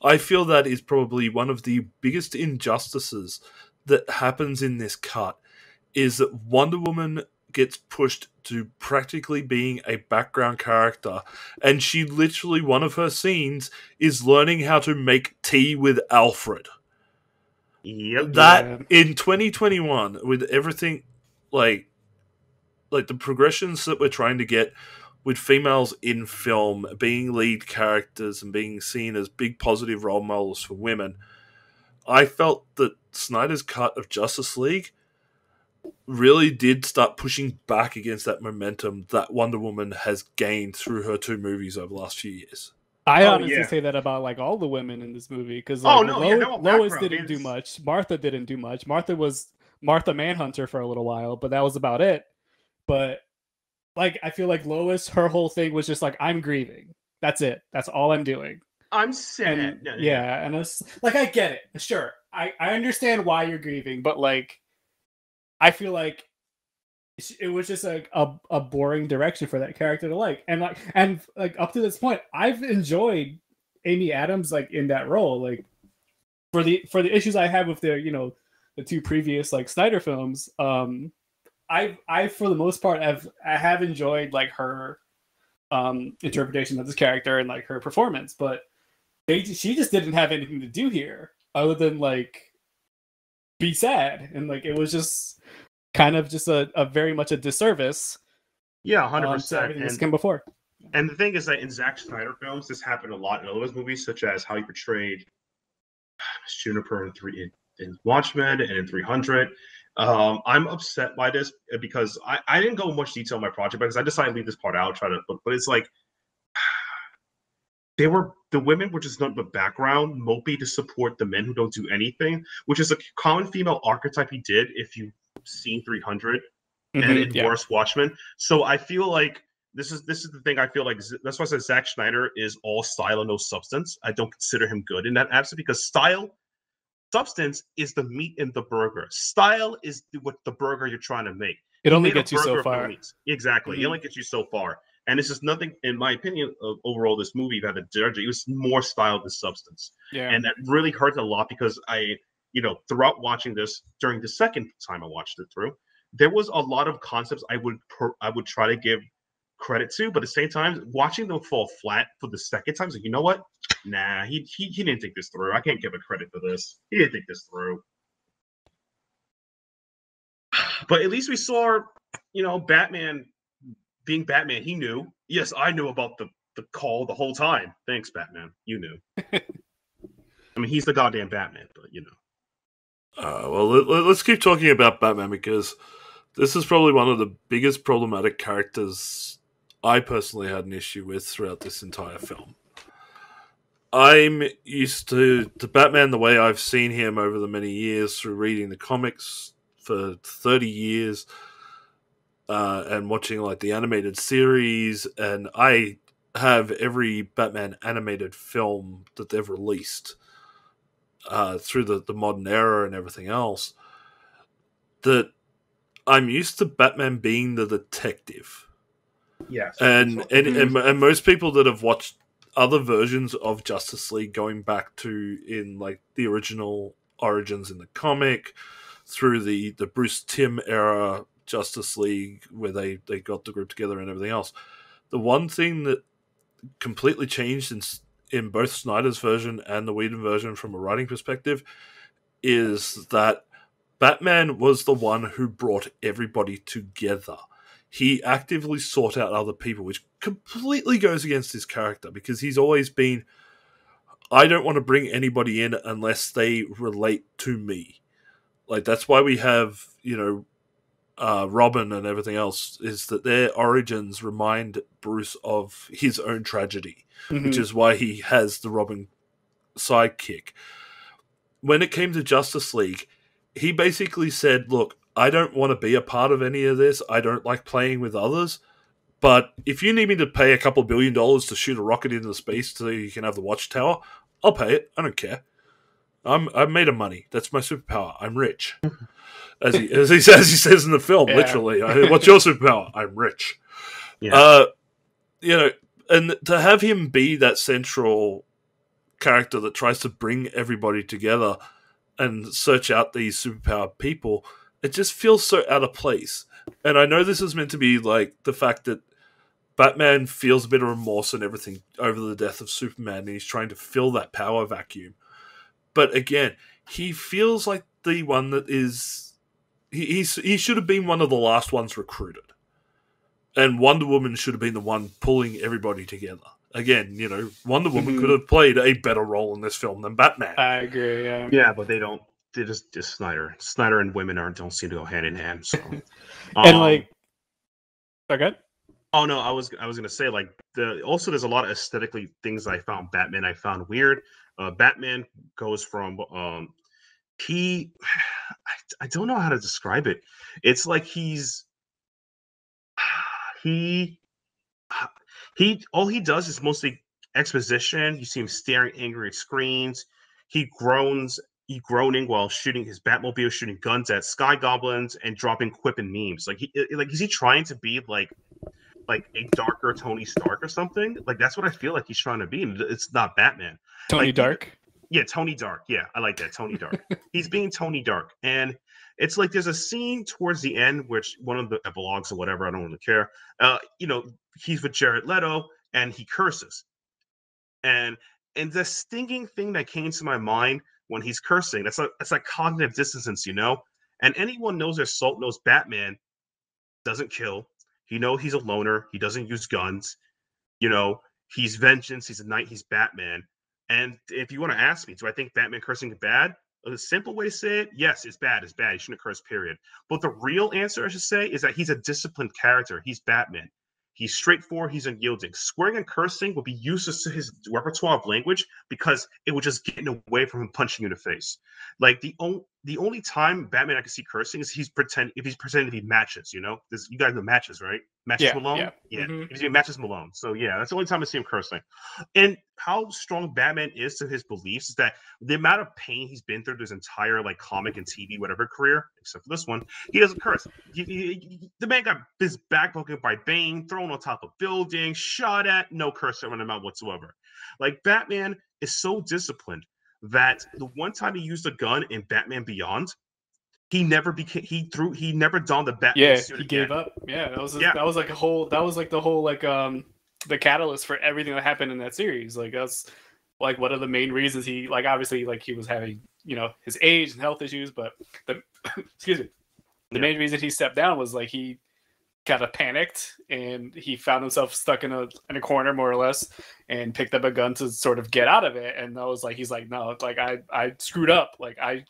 I feel that is probably one of the biggest injustices that happens in this cut, is that Wonder Woman gets pushed to practically being a background character, and she literally, one of her scenes is learning how to make tea with Alfred. Yep. That in 2021, with everything like the progressions that we're trying to get with females in film being lead characters and being seen as big positive role models for women, I felt that Snyder's cut of Justice League really did start pushing back against that momentum that Wonder Woman has gained through her 2 movies over the last few years. I honestly say that about like all the women in this movie, because like, Lois didn't do much, Martha didn't do much. Martha was Martha Manhunter for a little while, but that was about it. But like, I feel like Lois, her whole thing was just like, I'm grieving. That's it. That's all I'm doing. I'm sad. And, and it's like, I get it. Sure, I understand why you're grieving, but like, I feel like it was just like a boring direction for that character to like, and up to this point, I've enjoyed Amy Adams like in that role. Like for the issues I have with the 2 previous like Snyder films, I for the most part I have enjoyed like her interpretation of this character and like her performance, but she just didn't have anything to do here other than like be sad, and like it was just kind of just a very much a disservice. Yeah, 100%. Everything that's come before. And the thing is that in Zack Snyder films, this happened a lot in all those movies, such as how he portrayed Juniper in Watchmen and in 300. I'm upset by this because I didn't go in much detail in my project because I decided to leave this part out, but it's like the women were just not the background, mopey to support the men who don't do anything, which is a common female archetype he did if you've seen 300 and in Worst Watchmen. So I feel like this is the thing. I feel like that's why I said Zack Snyder is all style and no substance. I don't consider him good in that aspect because substance is the meat in the burger. Style is what the burger you're trying to make. It only gets you so far. Exactly. It only gets you so far. And this is nothing, in my opinion, of overall this movie that the judge. It was more style than substance. Yeah. And that really hurt a lot because throughout watching this, during the second time I watched it through, there was a lot of concepts I would try to give credit to, but at the same time, watching them fall flat for the second time, like, you know what? Nah, he didn't think this through. I can't give it credit for this. He didn't think this through. But at least we saw, Batman being Batman. He knew. Yes, I knew about the call the whole time. Thanks, Batman. You knew. I mean, he's the goddamn Batman, but well, let's keep talking about Batman because this is probably one of the biggest problematic characters I personally had an issue with throughout this entire film. I'm used to Batman the way I've seen him over the many years through reading the comics for 30 years and watching like the animated series, and I have every Batman animated film that they've released through the modern era and everything else, that I'm used to Batman being the detective. Yes. And most people that have watched other versions of Justice League going back to in like the original origins in the comic through the Bruce Timm era Justice League where they got the group together and everything else. The one thing that completely changed in both Snyder's version and the Whedon version from a writing perspective is that Batman was the one who brought everybody together. He actively sought out other people, which completely goes against his character because he's always been, I don't want to bring anybody in unless they relate to me. Like, that's why we have, Robin and everything else, is that their origins remind Bruce of his own tragedy, which is why he has the Robin sidekick. When it came to Justice League, he basically said, look, I don't want to be a part of any of this. I don't like playing with others. But if you need me to pay a couple $1 billion to shoot a rocket into space so you can have the Watchtower, I'll pay it. I don't care. I'm made of money. That's my superpower. I'm rich. As he says in the film, literally. What's your superpower? I'm rich. Yeah. And to have him be that central character that tries to bring everybody together and search out these superpowered people, it just feels so out of place. And I know this is meant to be like the fact that Batman feels a bit of remorse and everything over the death of Superman, and he's trying to fill that power vacuum. But again, he feels like the one that is... He should have been one of the last ones recruited. And Wonder Woman should have been the one pulling everybody together. Again, Wonder Woman could have played a better role in this film than Batman. I agree, yeah. Yeah, but they don't. They're just Snyder. Snyder and women don't seem to go hand in hand. So, and okay. Oh no, I was gonna say also there's a lot of aesthetically things I found weird. Batman goes from I don't know how to describe it. It's like all he does is mostly exposition. You see him staring angry at screens. He groaning while shooting his Batmobile, shooting guns at sky goblins and dropping quip and memes. Is he trying to be like a darker Tony Stark or something? Like, that's what I feel like he's trying to be. It's not Batman. Tony Dark? Yeah, Tony Dark. Yeah, I like that. Tony Dark. He's being Tony Dark. And it's like there's a scene towards the end, which one of the epilogues or whatever, I don't really care. He's with Jared Leto and he curses. And the stinging thing that came to my mind when he's cursing, that's like cognitive dissonance, And anyone knows their salt knows Batman doesn't kill. He knows he's a loner. He doesn't use guns. He's vengeance. He's a knight. He's Batman. And if you want to ask me, do I think Batman cursing is bad? A simple way to say it, yes, it's bad. It's bad. He shouldn't curse, period. But the real answer, I should say, is that he's a disciplined character. He's Batman. He's straightforward. He's unyielding. Swearing and cursing will be useless to his repertoire of language because it would just get in the way from him punching you in the face. Like the only time Batman I can see cursing is if he's pretending to be Matches. You guys know Matches, right? Matches Malone. Yeah. He's Matches Malone. So yeah, that's the only time I see him cursing. And how strong Batman is to his beliefs is that the amount of pain he's been through his entire comic and TV whatever career, except for this one, he doesn't curse. The man got his back broken by Bane, thrown on top of buildings, shot at, no curse around him out whatsoever. Like, Batman is so disciplined that the one time he used a gun in Batman Beyond, he never donned the Batman suit he again. gave up. Yeah, that was the catalyst for everything that happened in that series. Like, that's like one of the main reasons he obviously he was having his age and health issues, but the main reason he stepped down was he kind of panicked and he found himself stuck in a corner more or less and picked up a gun to sort of get out of it. And I was he's like, no, I screwed up. I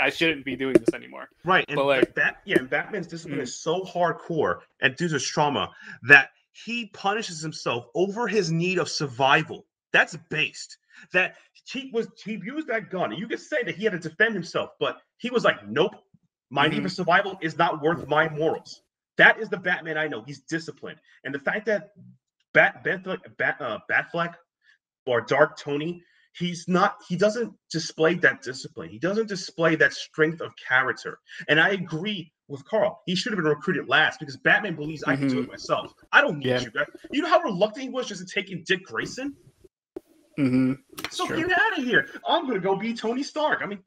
shouldn't be doing this anymore. Right. And and Batman's discipline is so hardcore and due to his trauma that he punishes himself over his need of survival. That's based. That he used that gun. And you could say that he had to defend himself, but he was like, nope, my need for survival is not worth my morals. That is the Batman I know. He's disciplined. And the fact that Batfleck or Dark Tony, he doesn't display that discipline. He doesn't display that strength of character. And I agree with Carl. He should have been recruited last because Batman believes I can do it myself. I don't need you guys. You know how reluctant he was just to take in Dick Grayson? So get out of here. I'm going to go be Tony Stark. I mean,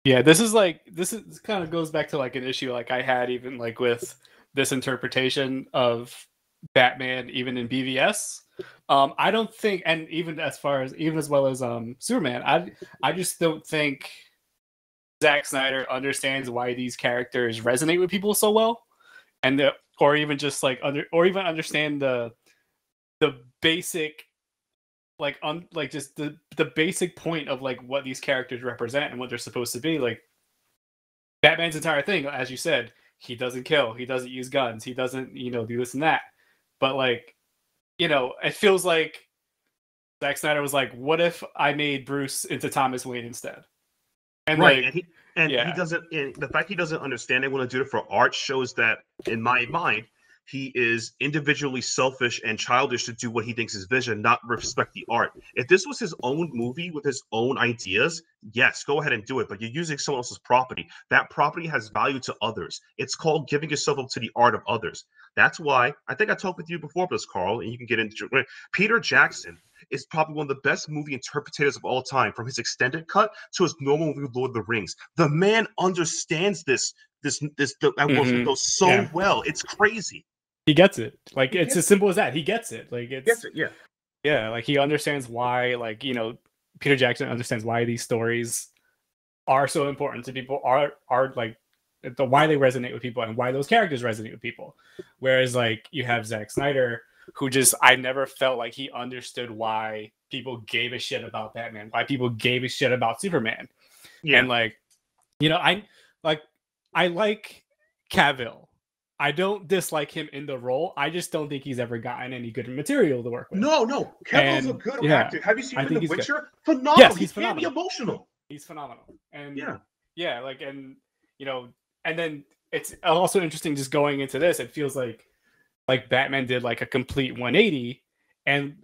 yeah, this kind of goes back to an issue I had even with this interpretation of Batman even in BVS. I don't think, and even as well as Superman, I just don't think Zack Snyder understands why these characters resonate with people so well, and or even understand the basic like just the basic point of like what these characters represent and what they're supposed to be. Like Batman's entire thing, as you said, he doesn't kill, he doesn't use guns, he doesn't, do this and that. But like, it feels like Zack Snyder was like, what if I made Bruce into Thomas Wayne instead? And right, like, he doesn't. And the fact he doesn't understand they want to do it for art shows that, in my mind, he is individually selfish and childish to do what he thinks is vision, not respect the art. If this was his own movie with his own ideas, yes, go ahead and do it. But you're using someone else's property. That property has value to others. It's called giving yourself up to the art of others. That's why I think I talked with you before about this, Carl, and you can get into it. Peter Jackson is probably one of the best movie interpreters of all time, from his extended cut to his normal movie, Lord of the Rings. The man understands this goes so well. It's crazy. He gets it. Like, it's as simple as that. He gets it. Like, Gets it, yeah. Yeah, like he understands why, like, Peter Jackson understands why these stories are so important to people, are like why they resonate with people and why those characters resonate with people. Whereas like you have Zack Snyder, who I never felt like he understood why people gave a shit about Batman, why people gave a shit about Superman. Yeah. And like, I like Cavill. I don't dislike him in the role. I just don't think he's ever gotten any good material to work with. No. Cavill's a good actor. Have you seen him in The Witcher? Good. Phenomenal. Yes, he can't be emotional. He's phenomenal. And yeah, and then it's also interesting just going into this. It feels like Batman did like a complete 180, and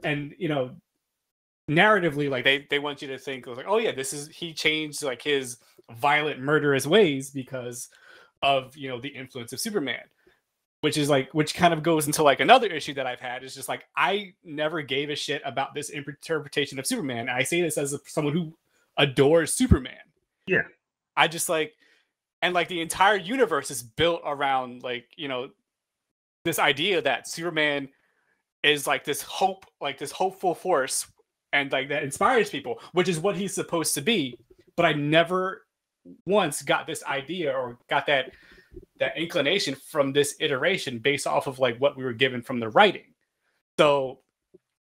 narratively, like they want you to think like, oh yeah, he changed like his violent, murderous ways because of the influence of Superman. Which kind of goes into like another issue that I've had, is just like, I never gave a shit about this interpretation of Superman. I say this as someone who adores Superman. Yeah. I just like, and like the entire universe is built around like, this idea that Superman is like this hope, like this hopeful force, and like that inspires people, which is what he's supposed to be. But I never once got this idea or got that inclination from this iteration based off of like what we were given from the writing. So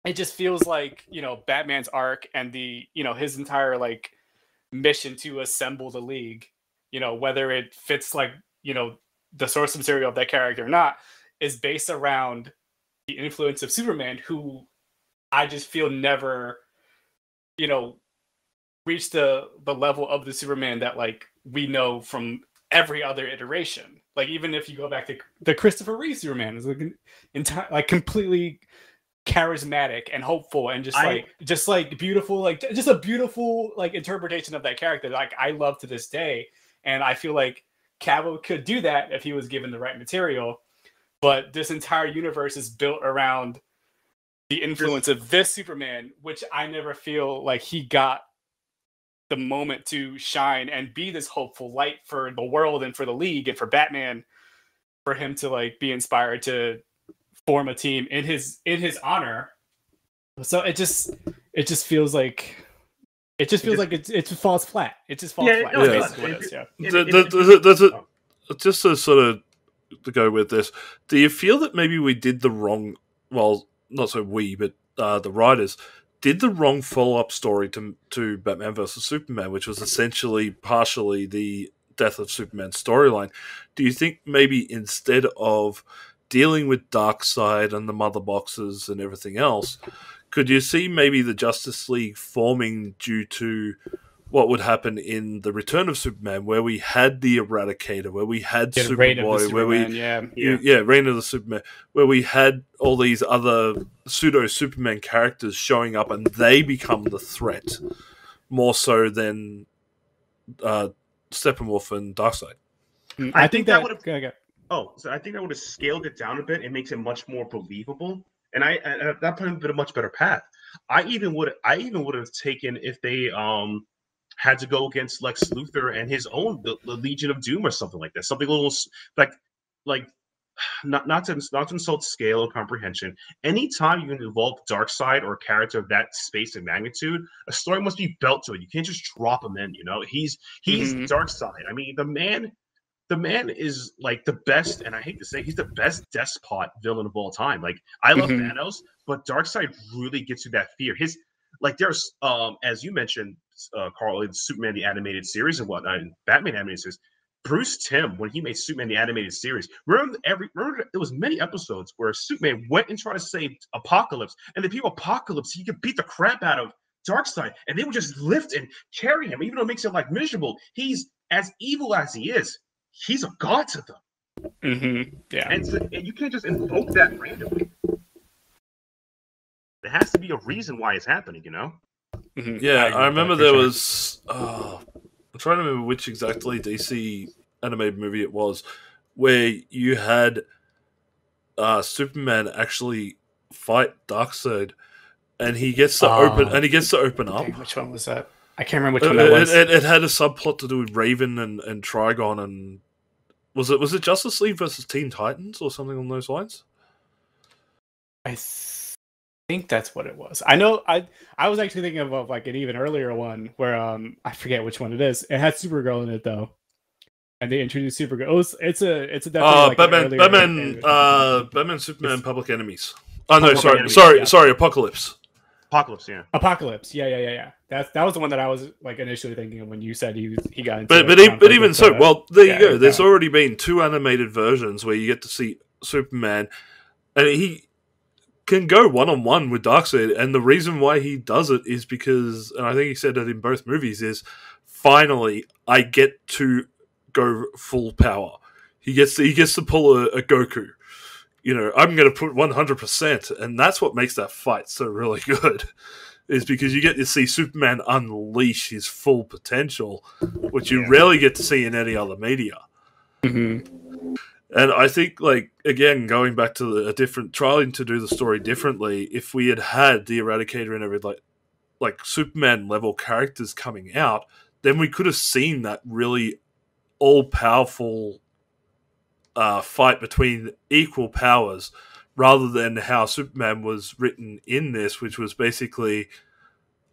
it just feels like, Batman's arc and the, his entire like mission to assemble the League, whether it fits like, the source material of that character or not, is based around the influence of Superman, who I just feel never, reached the level of the Superman that like we know from every other iteration. Like, even if you go back to the Christopher Reeve Superman, is like completely charismatic and hopeful and just like beautiful, like just a beautiful like interpretation of that character. Like, I love to this day, and I feel like Cavill could do that if he was given the right material. But this entire universe is built around the influence of this Superman, which I never feel like he got the moment to shine and be this hopeful light for the world and for the League and for Batman, for him to like be inspired to form a team in his honor. So it just feels like it falls flat. It just falls flat. No, just to sort of to go with this, do you feel that maybe we did the wrong? Well, not so we, but the writers did the wrong follow-up story to Batman vs. Superman, which was essentially partially the death of Superman storyline. Do you think maybe instead of dealing with Darkseid and the mother boxes and everything else, could you see maybe the Justice League forming due to what would happen in the Return of Superman, where we had the Eradicator, where we had Superboy, where Reign of the Superman, where we had all these other pseudo Superman characters showing up, and they become the threat more so than Steppenwolf and Darkseid. I think that would have. So I think that would have scaled it down a bit and makes it much more believable. And that put him in a much better path. I even would have taken if they had to go against Lex Luthor and his own the Legion of Doom or something like that. Something a little like not to insult scale or comprehension. Anytime you can involve Darkseid or a character of that space and magnitude, a story must be built to it. You can't just drop him in. He's Darkseid. I mean, the man is like the best, and I hate to say, he's the best despot villain of all time. Like, I love Thanos, but Darkseid really gets you that fear. like there's as you mentioned, Carl, in Superman the animated series and whatnot, and Batman animated series. Bruce Timm, when he made Superman the animated series, remember there was many episodes where Superman went and tried to save Apocalypse, and the people Apocalypse he could beat the crap out of Darkseid, and they would just lift and carry him, even though it makes him like miserable. He's as evil as he is. He's a god to them. Mm-hmm. Yeah, and you can't just invoke that randomly. There has to be a reason why it's happening, you know? Mm-hmm. Yeah, I remember there was. I'm trying to remember which exactly DC animated movie it was, where you had Superman actually fight Darkseid, and he gets to open up. Dang, which one was that? I can't remember which one that was. It had a subplot to do with Raven and Trigon, and was it Justice League versus Teen Titans or something along those lines? I think that's what it was. I know. I was actually thinking of like an even earlier one where I forget which one it is. It had Supergirl in it though, and they introduced Supergirl. It's a definitely like Batman, Superman, Public Enemies. Oh no, sorry, Apocalypse. Apocalypse, yeah. Apocalypse, yeah. That was the one that I was like initially thinking of when you said he got into. But even so, well, there you go. There's already been 2 animated versions where you get to see Superman, and he can go one-on-one with Darkseid, and the reason why he does it is because, and I think he said that in both movies, is finally I get to go full power. He gets to pull a Goku. You know, I'm going to put 100%, and that's what makes that fight so really good, is because you get to see Superman unleash his full potential, which you rarely get to see in any other media. Mm-hmm. And I think, like, again, going back to trying to do the story differently, if we had the Eradicator and everything, like Superman level characters coming out, then we could have seen that really all-powerful fight between equal powers, rather than how Superman was written in this, which was basically,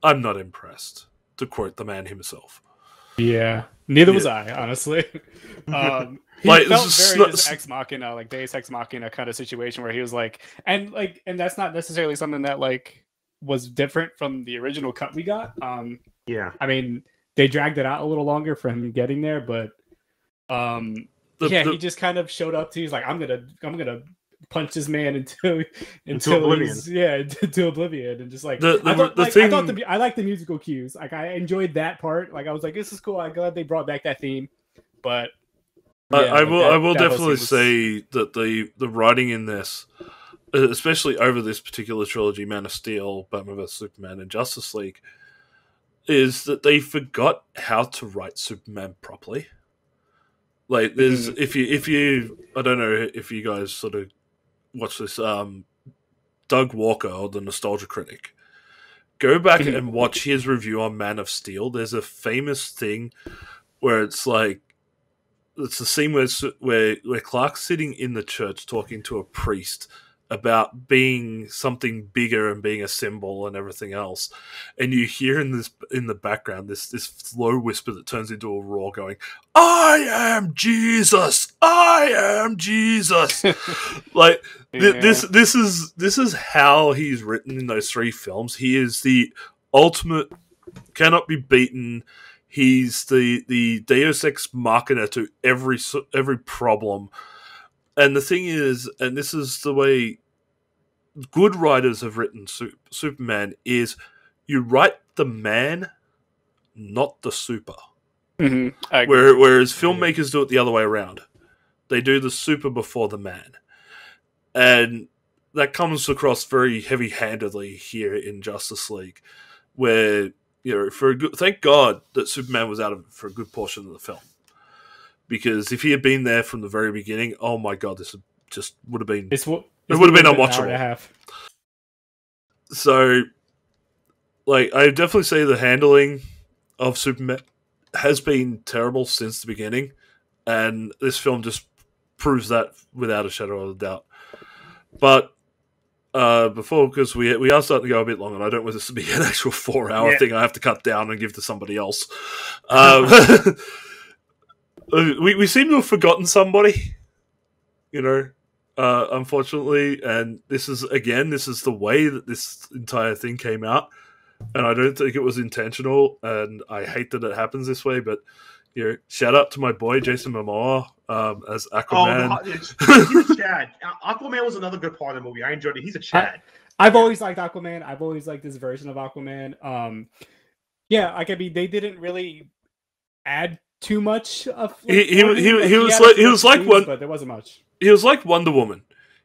"I'm not impressed," to quote the man himself. Yeah, neither was I, honestly. He like, felt very Ex Machina, like Deus Ex Machina kind of situation where he was like, and that's not necessarily something that like was different from the original cut we got. Yeah, I mean, they dragged it out a little longer for him getting there, but he just kind of showed up to. He's like, I'm gonna punch this man into oblivion. Into oblivion, and just like I like the musical cues. Like I enjoyed that part. Like I was like, this is cool. I'm glad they brought back that theme, but. I will definitely say that the writing in this, especially over this particular trilogy, Man of Steel, Batman vs Superman, and Justice League, is that they forgot how to write Superman properly. Like, there's if you I don't know if you guys sort of watch this, Doug Walker, or the Nostalgia Critic. Go back and watch his review on Man of Steel. There's a famous thing where it's like, it's the scene where Clark's sitting in the church talking to a priest about being something bigger and being a symbol and everything else, and you hear in the background this low whisper that turns into a roar, going, "I am Jesus! I am Jesus!" Like this is how he's written in those 3 films. He is the ultimate, cannot be beaten. He's the Deus Ex Machina to every problem. And the thing is, and this is the way good writers have written Superman, is you write the man, not the super. Mm-hmm. Whereas filmmakers do it the other way around. They do the super before the man. And that comes across very heavy-handedly here in Justice League, where, you know, thank God that Superman was out of it for a good portion of the film. Because if he had been there from the very beginning, oh my God, this just would have been... It would have been unwatchable. So, like, I definitely say the handling of Superman has been terrible since the beginning, and this film just proves that without a shadow of a doubt. But because we are starting to go a bit long, and I don't want this to be an actual 4-hour thing I have to cut down and give to somebody else. We seem to have forgotten somebody, you know, unfortunately, and this is the way that this entire thing came out. and I don't think it was intentional, and I hate that it happens this way, but shout out to my boy Jason Momoa as Aquaman. He's a Chad. Aquaman was another good part of the movie. I enjoyed it. He's a Chad. I've always liked Aquaman. I've always liked this version of Aquaman. Yeah, I mean, they didn't really add too much of. He was like one, but there wasn't much. He was like Wonder Woman.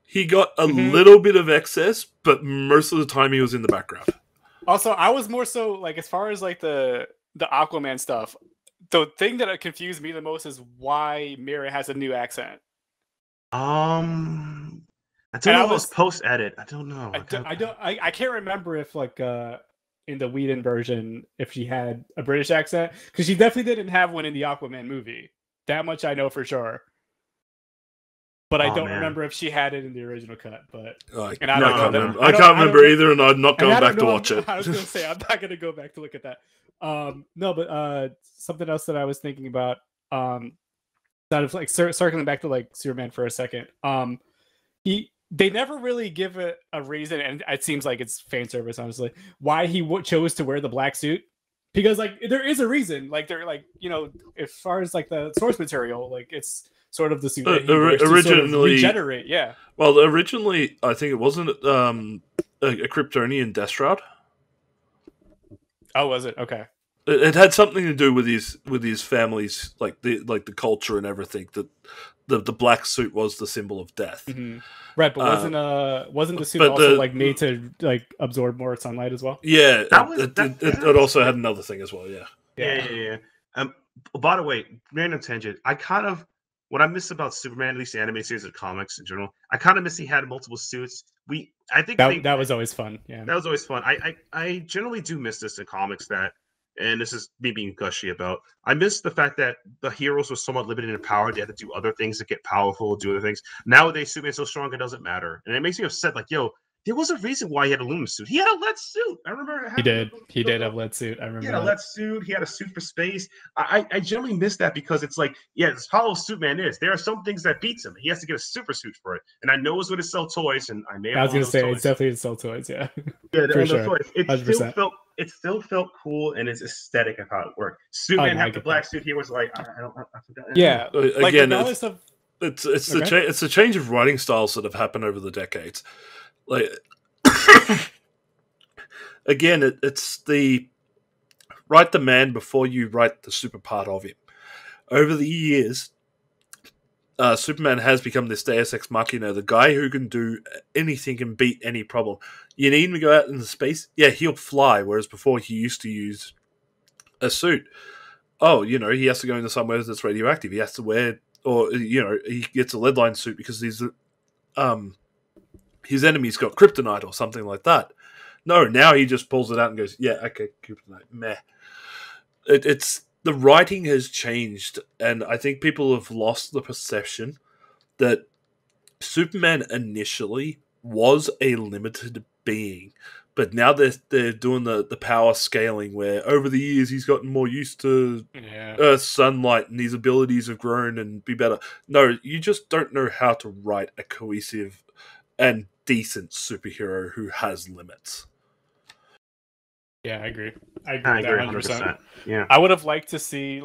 He got a little bit of excess, but most of the time he was in the background. Also, I was more so like, as far as like the Aquaman stuff, the thing that confused me the most is why Mira has a new accent. I don't know if it was post edit. I don't know. I can't remember if like in the Whedon version if she had a British accent, because she definitely didn't have one in the Aquaman movie. That much I know for sure. But I don't remember if she had it in the original cut. But I can't remember either, and I'm not going back to watch it. I was going to say I'm not going to go back to look at that. No, but something else that I was thinking about, kind of like circling back to like Superman for a second. They never really give it a reason, and it seems like it's fan service, honestly, why he chose to wear the black suit. Because like there is a reason. Like they're like, as far as like the source material, like it's sort of the suit that he wears to sort of regenerate. Yeah. Well, originally I think it wasn't a Kryptonian Death Shroud. Oh, was it? Okay. It had something to do with his family's like the culture and everything. That the black suit was the symbol of death. Mm-hmm. Right, but wasn't the suit also like made to like absorb more sunlight as well? Yeah, it also had another thing as well. Yeah. By the way, random tangent. What I miss about Superman, at least the anime series or comics in general, I kind of miss he had multiple suits. I think that was always fun. Yeah, that was always fun. I generally do miss this in comics, and this is me being gushy about. I miss the fact that the heroes were somewhat limited in power. They had to do other things to get powerful, do other things. Nowadays, Superman's so strong it doesn't matter, and it makes me upset. Like, there was a reason why he had a aluminum suit. He had a lead suit. I remember. He did. He did have a lead suit. I remember. He had a lead suit. He had a suit for space. I generally miss that because it's like, as hollow Superman is, there are some things that beats him. He has to get a super suit for it. And I know it's going to sell toys, and I may. I was going to say it's definitely to sell toys. Yeah. Yeah, for sure. Toys. It still felt cool, and it's aesthetic of how it worked. Superman had the black suit. He was like, I forgot. Yeah. Again, it's the change of writing styles that have happened over the decades. Like, again, it's the write the man before you write the super part of him. Over the years, Superman has become this Deus Ex Machina, the guy who can do anything and beat any problem. You need him to go out into space? Yeah, he'll fly, whereas before he used to use a suit. Oh, he has to go into somewhere that's radioactive. He has to wear, or, he gets a lead line suit because his enemy's got kryptonite or something like that. No, now he just pulls it out and goes, yeah, okay, kryptonite, meh. It's the writing has changed, and I think people have lost the perception that Superman initially was a limited being, but now they're doing the power scaling where over the years he's gotten more used to Earth's sunlight and his abilities have grown and be better. No, you just don't know how to write a cohesive and decent superhero who has limits. Yeah, I agree. I agree 100%. Yeah. I would have liked to see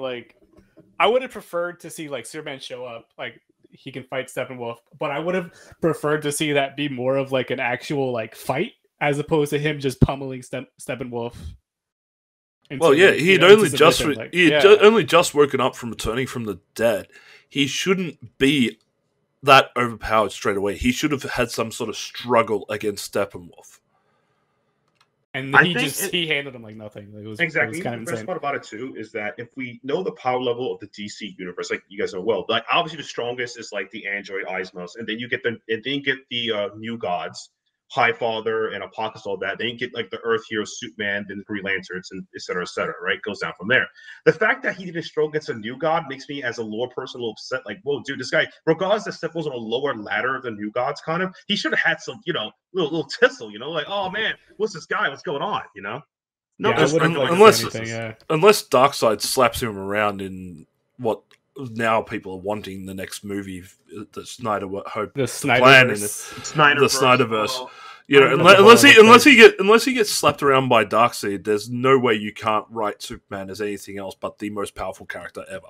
I would have preferred to see Superman show up, he can fight Steppenwolf, but I would have preferred to see that be more of an actual fight as opposed to him just pummeling Steppenwolf. Well, yeah, he'd only just woken up from returning from the dead. He shouldn't be that overpowered straight away. He should have had some sort of struggle against Steppenwolf. And he handled him like nothing. Exactly. It was kind of the best part about it too is that if we know the power level of the DC universe, like you guys know well, obviously the strongest is the android Ismos, and then you get the new gods, Highfather and Apocalypse, all that. Then you get the Earth heroes, Superman, then the Green Lanterns, and et cetera, right? Goes down from there. The fact that he didn't struggle against a new god makes me, as a lore person, a little upset. Whoa, dude, this guy, regardless that Steph was on a lower ladder than new gods, kind of, he should have had some, little tussle, oh man, what's this guy? What's going on? No, yeah, unless Darkseid slaps him around in what now people are wanting the next movie that Snyder hoped the plan in the Snyderverse. You know, unless he gets slapped around by Darkseid, there's no way you can't write Superman as anything else but the most powerful character ever.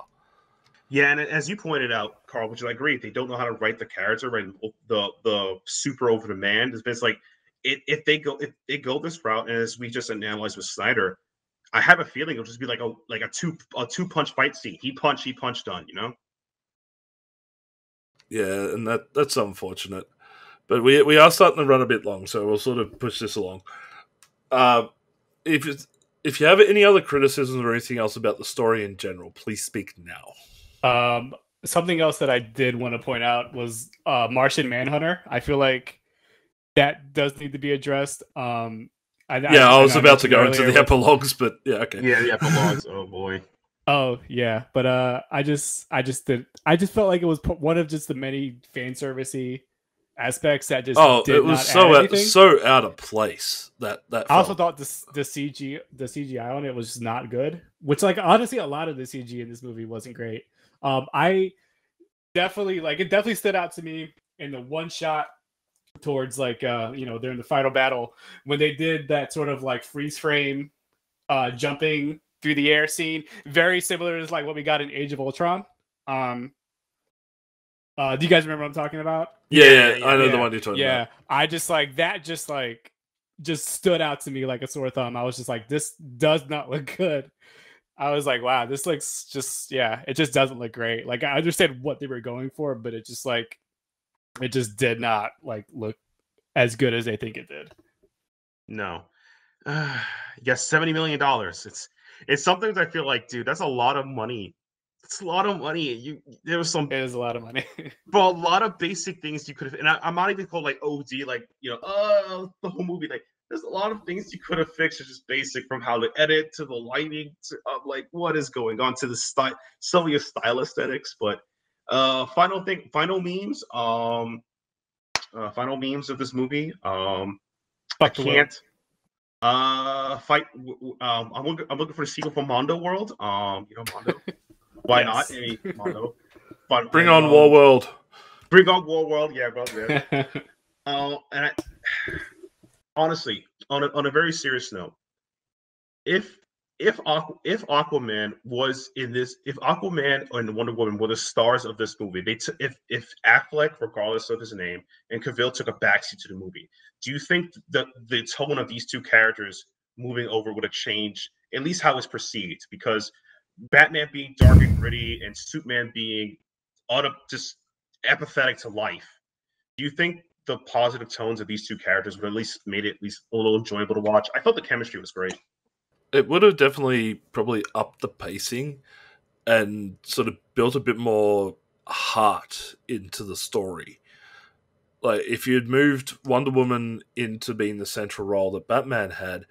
Yeah, and as you pointed out, Carl, which I agree, they don't know how to write the character, right? The super over the man. It's like if they go this route, and as we just analyzed with Snyder, I have a feeling it'll just be like a two punch fight scene. He punch, done. You know? Yeah, and that's unfortunate. But we are starting to run a bit long, so we'll sort of push this along. If you have any other criticisms or anything else about the story in general, please speak now. Something else that I did want to point out was Martian Manhunter. I feel like that does need to be addressed. I was about to go into the epilogues, but yeah, okay. Yeah, the epilogues. Oh boy. Oh yeah, but I just felt like it was one of just the many fan servicey aspects that just it was so out of place that I also thought the CGI on it was just not good, which like honestly a lot of the CG in this movie wasn't great. I definitely it definitely stood out to me in the one shot towards during the final battle when they did that sort of like freeze frame jumping through the air scene, very similar to like what we got in Age of Ultron. Do you guys remember what I'm talking about? Yeah, I know the one you're talking about. I just like that just stood out to me like a sore thumb. I was just like, this does not look good. I was like, wow, this looks it just doesn't look great. Like I understand what they were going for, but it just did not like look as good as they think it did. No. Yes, $70 million. It's something that I feel like, dude, that's a lot of money. It's a lot of money. It is a lot of money. But a lot of basic things you could have, and I'm not even called like OD, like the whole movie. Like, there's a lot of things you could have fixed, just basic, from how to edit to the lighting to like what is going on to the style, some of your style aesthetics. But final memes of this movie. I can't. Fight. I'm looking for a sequel for Mondo World. Mondo. Why not? Hey, Mondo. Bring on Warworld. Bring on Warworld. Yeah, bro. Yeah. And honestly, on a very serious note, if Aquaman was in this, if Aquaman and Wonder Woman were the stars of this movie, if Affleck, regardless of his name, and Cavill took a backseat to the movie, do you think that the tone of these two characters moving over would have changed, at least how it's perceived? Because Batman being dark and gritty and Superman being just apathetic to life, do you think the positive tones of these two characters would at least made it at least a little enjoyable to watch? I thought the chemistry was great. It would have definitely probably upped the pacing and sort of built a bit more heart into the story. Like, if you'd moved Wonder Woman into being the central role that Batman had,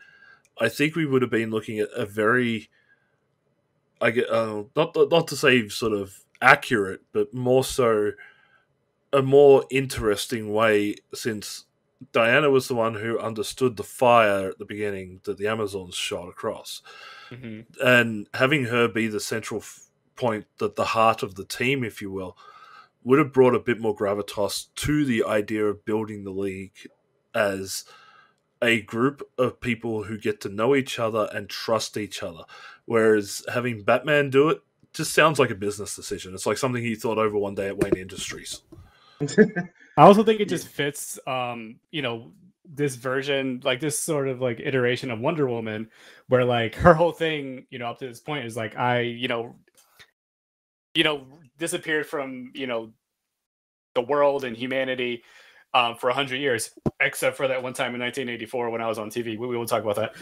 I think we would have been looking at a very, not to say sort of accurate, but more so a more interesting way, since Diana was the one who understood the fire at the beginning that the Amazons shot across. Mm-hmm. And having her be the central point, that the heart of the team, if you will, would have brought a bit more gravitas to the idea of building the League as a group of people who get to know each other and trust each other. Whereas having Batman do it just sounds like a business decision. It's like something he thought over one day at Wayne Industries. I also think it just fits, this version, like this sort of like iteration of Wonder Woman, where like her whole thing, up to this point is like, I disappeared from, the world and humanity for 100 years, except for that one time in 1984 when I was on TV. We won't talk about that.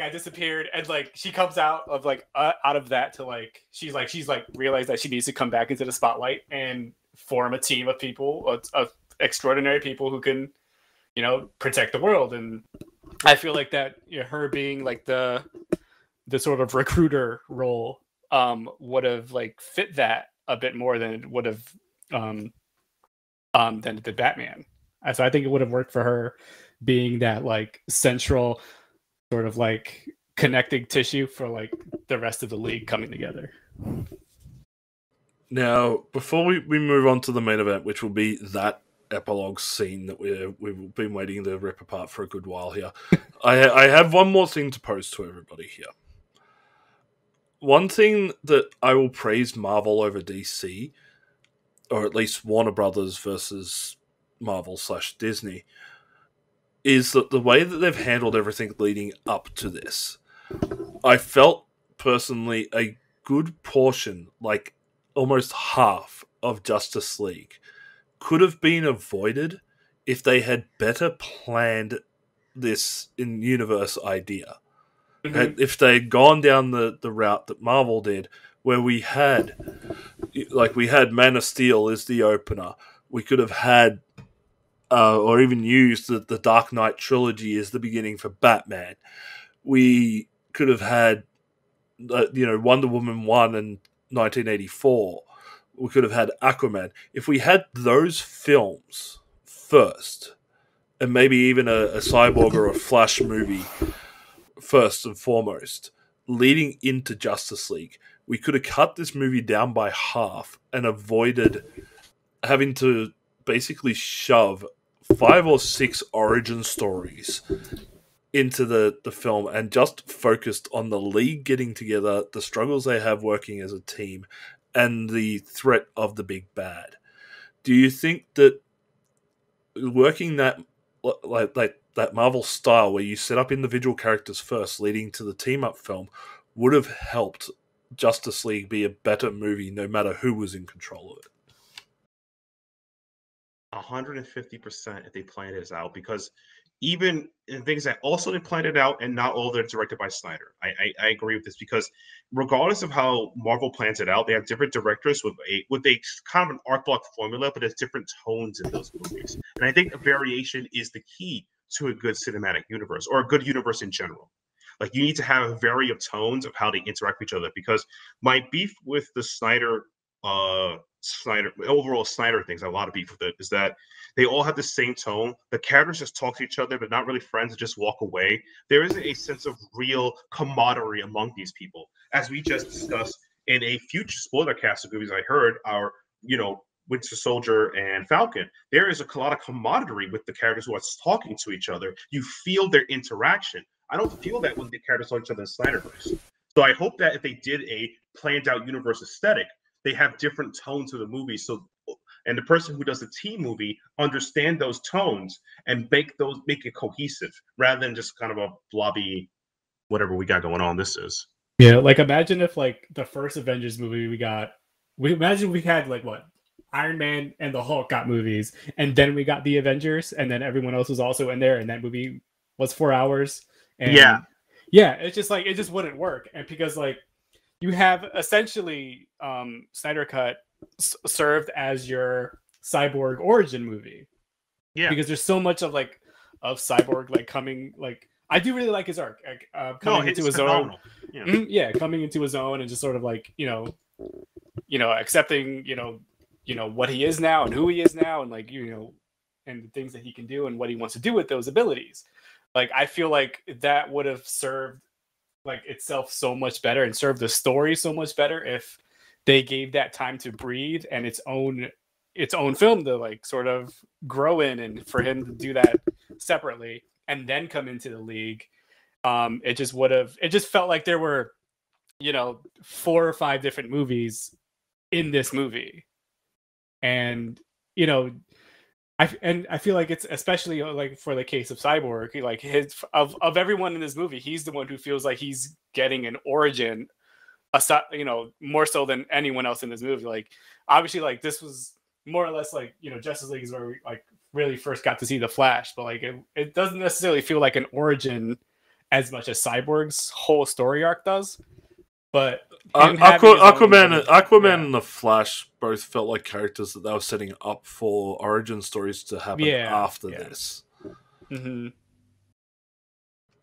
I disappeared, and like she comes out of that to like she's realized that she needs to come back into the spotlight and form a team of people, of extraordinary people who can, protect the world. And I feel like that her being like the sort of recruiter role would have like fit that a bit more than it would have than it did Batman. So I think it would have worked for her being that like central sort of like connecting tissue for like the rest of the League coming together. Now, before we move on to the main event, which will be that epilogue scene that we've been waiting to rip apart for a good while here. I have one more thing to pose to everybody here. One thing that I will praise Marvel over DC, or at least Warner Brothers versus Marvel/Disney, is that the way that they've handled everything leading up to this. I felt personally a good portion, like almost half of Justice League, could have been avoided if they had better planned this in-universe idea. Mm-hmm. If they had gone down the route that Marvel did, where we had Man of Steel as the opener, we could have had or even used the Dark Knight trilogy as the beginning for Batman. We could have had, Wonder Woman 1 in 1984. We could have had Aquaman. If we had those films first, and maybe even a Cyborg or a Flash movie first and foremost, leading into Justice League, we could have cut this movie down by half and avoided having to basically shove 5 or 6 origin stories into the film and just focused on the League getting together, the struggles they have working as a team, and the threat of the big bad. Do you think that working that like that Marvel style where you set up individual characters first leading to the team up film would have helped Justice League be a better movie no matter who was in control of it? 150% if they planned this out, because even in things that also they planned it out, and not all they're directed by Snyder. I agree with this, because regardless of how Marvel plans it out, they have different directors with a kind of an art block formula, but there's different tones in those movies. And I think a variation is the key to a good cinematic universe, or a good universe in general. Like, you need to have a vary of tones of how they interact with each other, because my beef with the overall Snyder things, a lot of beef with it, is that they all have the same tone. The characters just talk to each other, but not really friends, and just walk away. There isn't a sense of real camaraderie among these people. As we just discussed in a future Spoilercast of movies I heard, our, Winter Soldier and Falcon, there is a lot of camaraderie with the characters who are talking to each other. You feel their interaction. I don't feel that when the characters talk to each other in Snyderverse. So I hope that if they did a planned out universe aesthetic, they have different tones to the movie. So, and the person who does the team movie understand those tones and make it cohesive, rather than just kind of a blobby, whatever we got going on. This is. Yeah, like imagine if like the first Avengers movie we had like what? Iron Man and the Hulk got movies, and then we got the Avengers, and then everyone else was also in there, and that movie was 4 hours. And it's just like, it just wouldn't work. And because like you have essentially Snyder Cut served as your Cyborg origin movie. Yeah, because there's so much of Cyborg like coming, like I do really like his arc, coming into his own. Coming into his own and just sort of like accepting what he is now and who he is now, and like and the things that he can do and what he wants to do with those abilities. Like, I feel like that would have served like itself so much better and served the story so much better if they gave that time to breathe and its own film to like sort of grow in, and for him to do that separately and then come into the League. It just felt like there were 4 or 5 different movies in this movie. And I feel like it's especially like for the case of Cyborg, like of everyone in this movie, he's the one who feels like he's getting an origin, more so than anyone else in this movie. Like, obviously, like this was more or less like Justice League is where we like really first got to see the Flash, but like it doesn't necessarily feel like an origin as much as Cyborg's whole story arc does. But Aquaman and the Flash both felt like characters that they were setting up for origin stories to happen after this. Mm-hmm.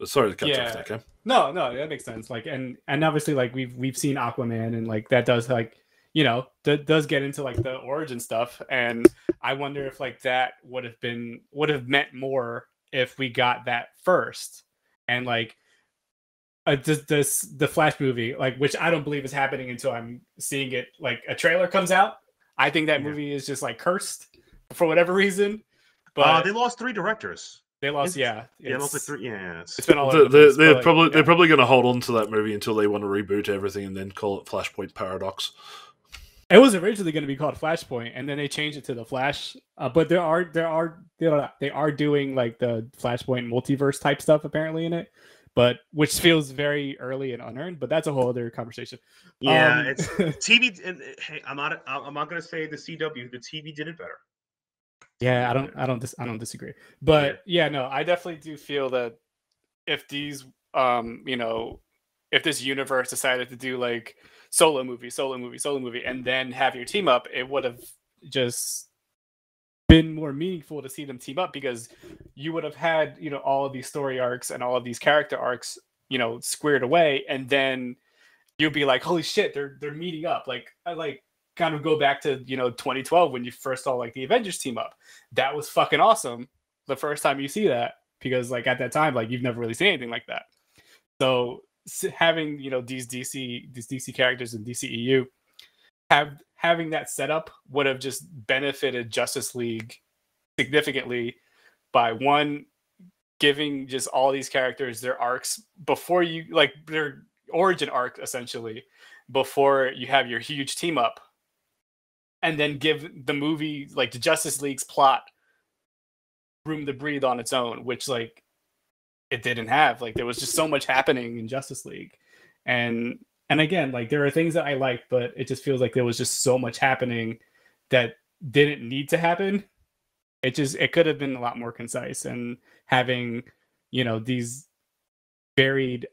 Sorry to cut you off there, Cam. No, that makes sense. Like, and obviously, like we've seen Aquaman, and like that does like that does get into like the origin stuff. And I wonder if like that would have meant more if we got that first, and like. The Flash movie, like, which I don't believe is happening until I'm seeing it, like a trailer comes out. I think that movie is just like cursed for whatever reason. But they lost 3 directors. They lost, yeah, lost like 3. Yeah, it's been all over the place, they're like, probably they're probably going to hold on to that movie until they want to reboot everything and then call it Flashpoint Paradox. It was originally going to be called Flashpoint, and then they changed it to the Flash. But they are doing like the Flashpoint multiverse type stuff apparently in it, but which feels very early and unearned. But that's a whole other conversation. Yeah, it's TV. And hey, I'm not going to say the CW. The TV did it better. Yeah, I don't disagree. But yeah, no, I definitely do feel that if these if this universe decided to do like solo movie, and then have your team up, it would have just been more meaningful to see them team up, because you would have had, all of these story arcs and all of these character arcs, squared away, and then you'd be like, holy shit, they're meeting up. Like kind of go back to 2012 when you first saw like the Avengers team up. That was fucking awesome the first time you see that, because like at that time, like you've never really seen anything like that. So having these DC characters in DCEU having that setup would have just benefited Justice League significantly by, one, giving just all these characters their arcs before you, like their origin arc essentially, before you have your huge team up, and then give the movie, like the Justice League's plot, room to breathe on its own, which like it didn't have. Like there was just so much happening in Justice League, and again, like there are things that I like, but it just feels like there was just so much happening that didn't need to happen. It could have been a lot more concise, and having these varied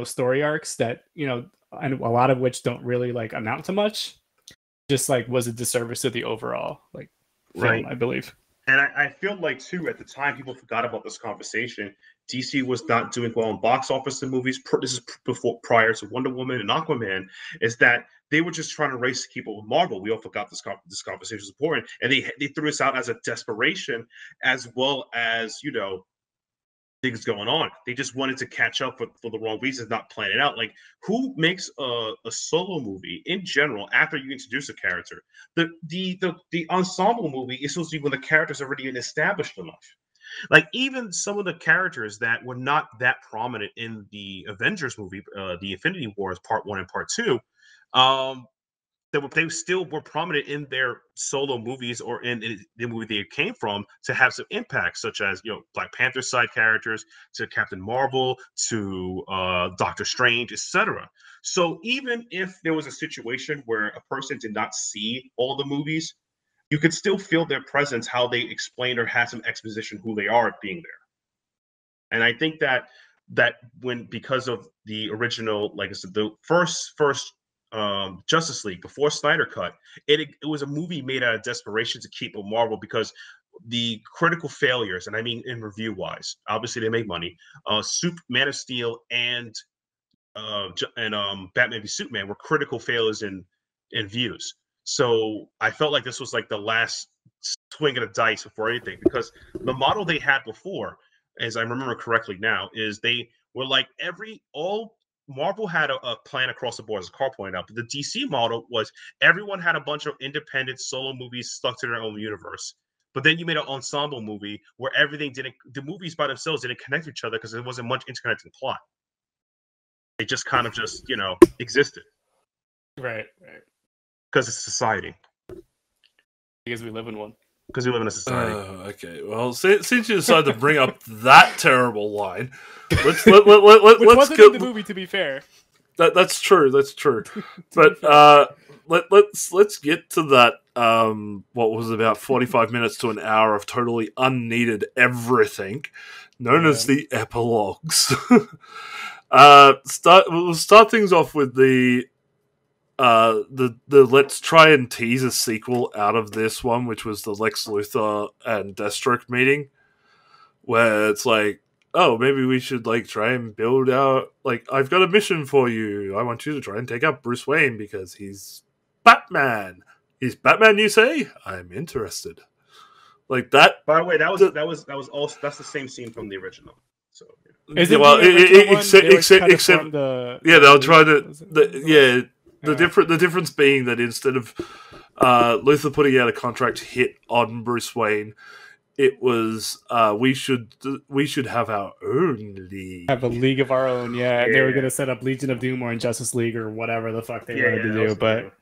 story arcs that and a lot of which don't really like amount to much, just like was a disservice to the overall like film, right, I believe. And I feel like too, at the time, people forgot about this conversation. DC was not doing well in box office in movies. This is prior to Wonder Woman and Aquaman. Is that they were just trying to race to keep up with Marvel. We all forgot this conversation was important, and they threw this out as a desperation, as well as things going on. They just wanted to catch up for the wrong reasons, not plan it out. Like, who makes a solo movie in general after you introduce a character? The ensemble movie is supposed to be when the character's already been established enough. Like, even some of the characters that were not that prominent in the Avengers movie, the Infinity Wars Part 1 and Part 2, they still were prominent in their solo movies or in the movie they came from to have some impact, such as Black Panther side characters, to Captain Marvel, to Doctor Strange, etc. So even if there was a situation where a person did not see all the movies, you could still feel their presence, how they explain or have some exposition who they are being there. And I think that because of the original, like I said, the first Justice League before Snyder cut, it was a movie made out of desperation to keep with Marvel, because the critical failures, and I mean in review wise, obviously they make money. Man of Steel and Batman v Superman were critical failures in views. So I felt like this was like the last swing of the dice before anything, because the model they had before, as I remember correctly now, is they were like Marvel had a plan across the board, as Carl pointed out, but the DC model was everyone had a bunch of independent solo movies stuck to their own universe. But then you made an ensemble movie where the movies by themselves didn't connect to each other because there wasn't much interconnecting plot. It just kind of existed. Right. Because it's society. Because we live in one. Because we live in a society. Okay. Well, since you decided to bring up that terrible line, let's Which wasn't go. in the movie, to be fair. That's true. But let's get to that. What was about 45 minutes to an hour of totally unneeded everything, known as the epilogues. We'll start things off with the let's try and tease a sequel out of this one, which was the Lex Luthor and Deathstroke meeting, where it's like, oh, maybe we should like try and build out, like, I've got a mission for you. I want you to try and take out Bruce Wayne because he's Batman. He's Batman, you say? I'm interested. Like that. By the way, that was also that's the same scene from the original. So except they'll try to the difference being that instead of Luther putting out a contract hit on Bruce Wayne. It was we should have our own league. Have a league of our own, yeah. They were gonna set up Legion of Doom or Injustice League or whatever the fuck they wanted to do, but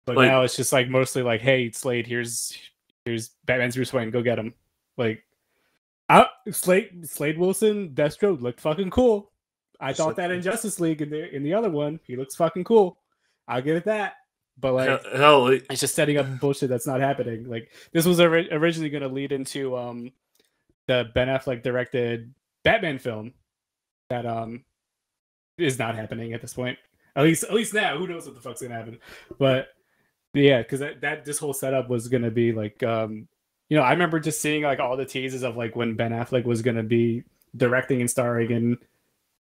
like, now it's just like mostly like, hey, Slade, here's Batman's Bruce Wayne, go get him. Like, Slade Wilson, Deathstroke looked fucking cool. I thought that in Justice League in the other one, he looks fucking cool. I'll give it that. But like, hell, it's just setting up bullshit that's not happening. Like, this was originally going to lead into the Ben Affleck directed Batman film that is not happening at this point. At least now, who knows what the fuck's gonna happen? But yeah, because that this whole setup was gonna be like, I remember just seeing like all the teases of like when Ben Affleck was gonna be directing and starring in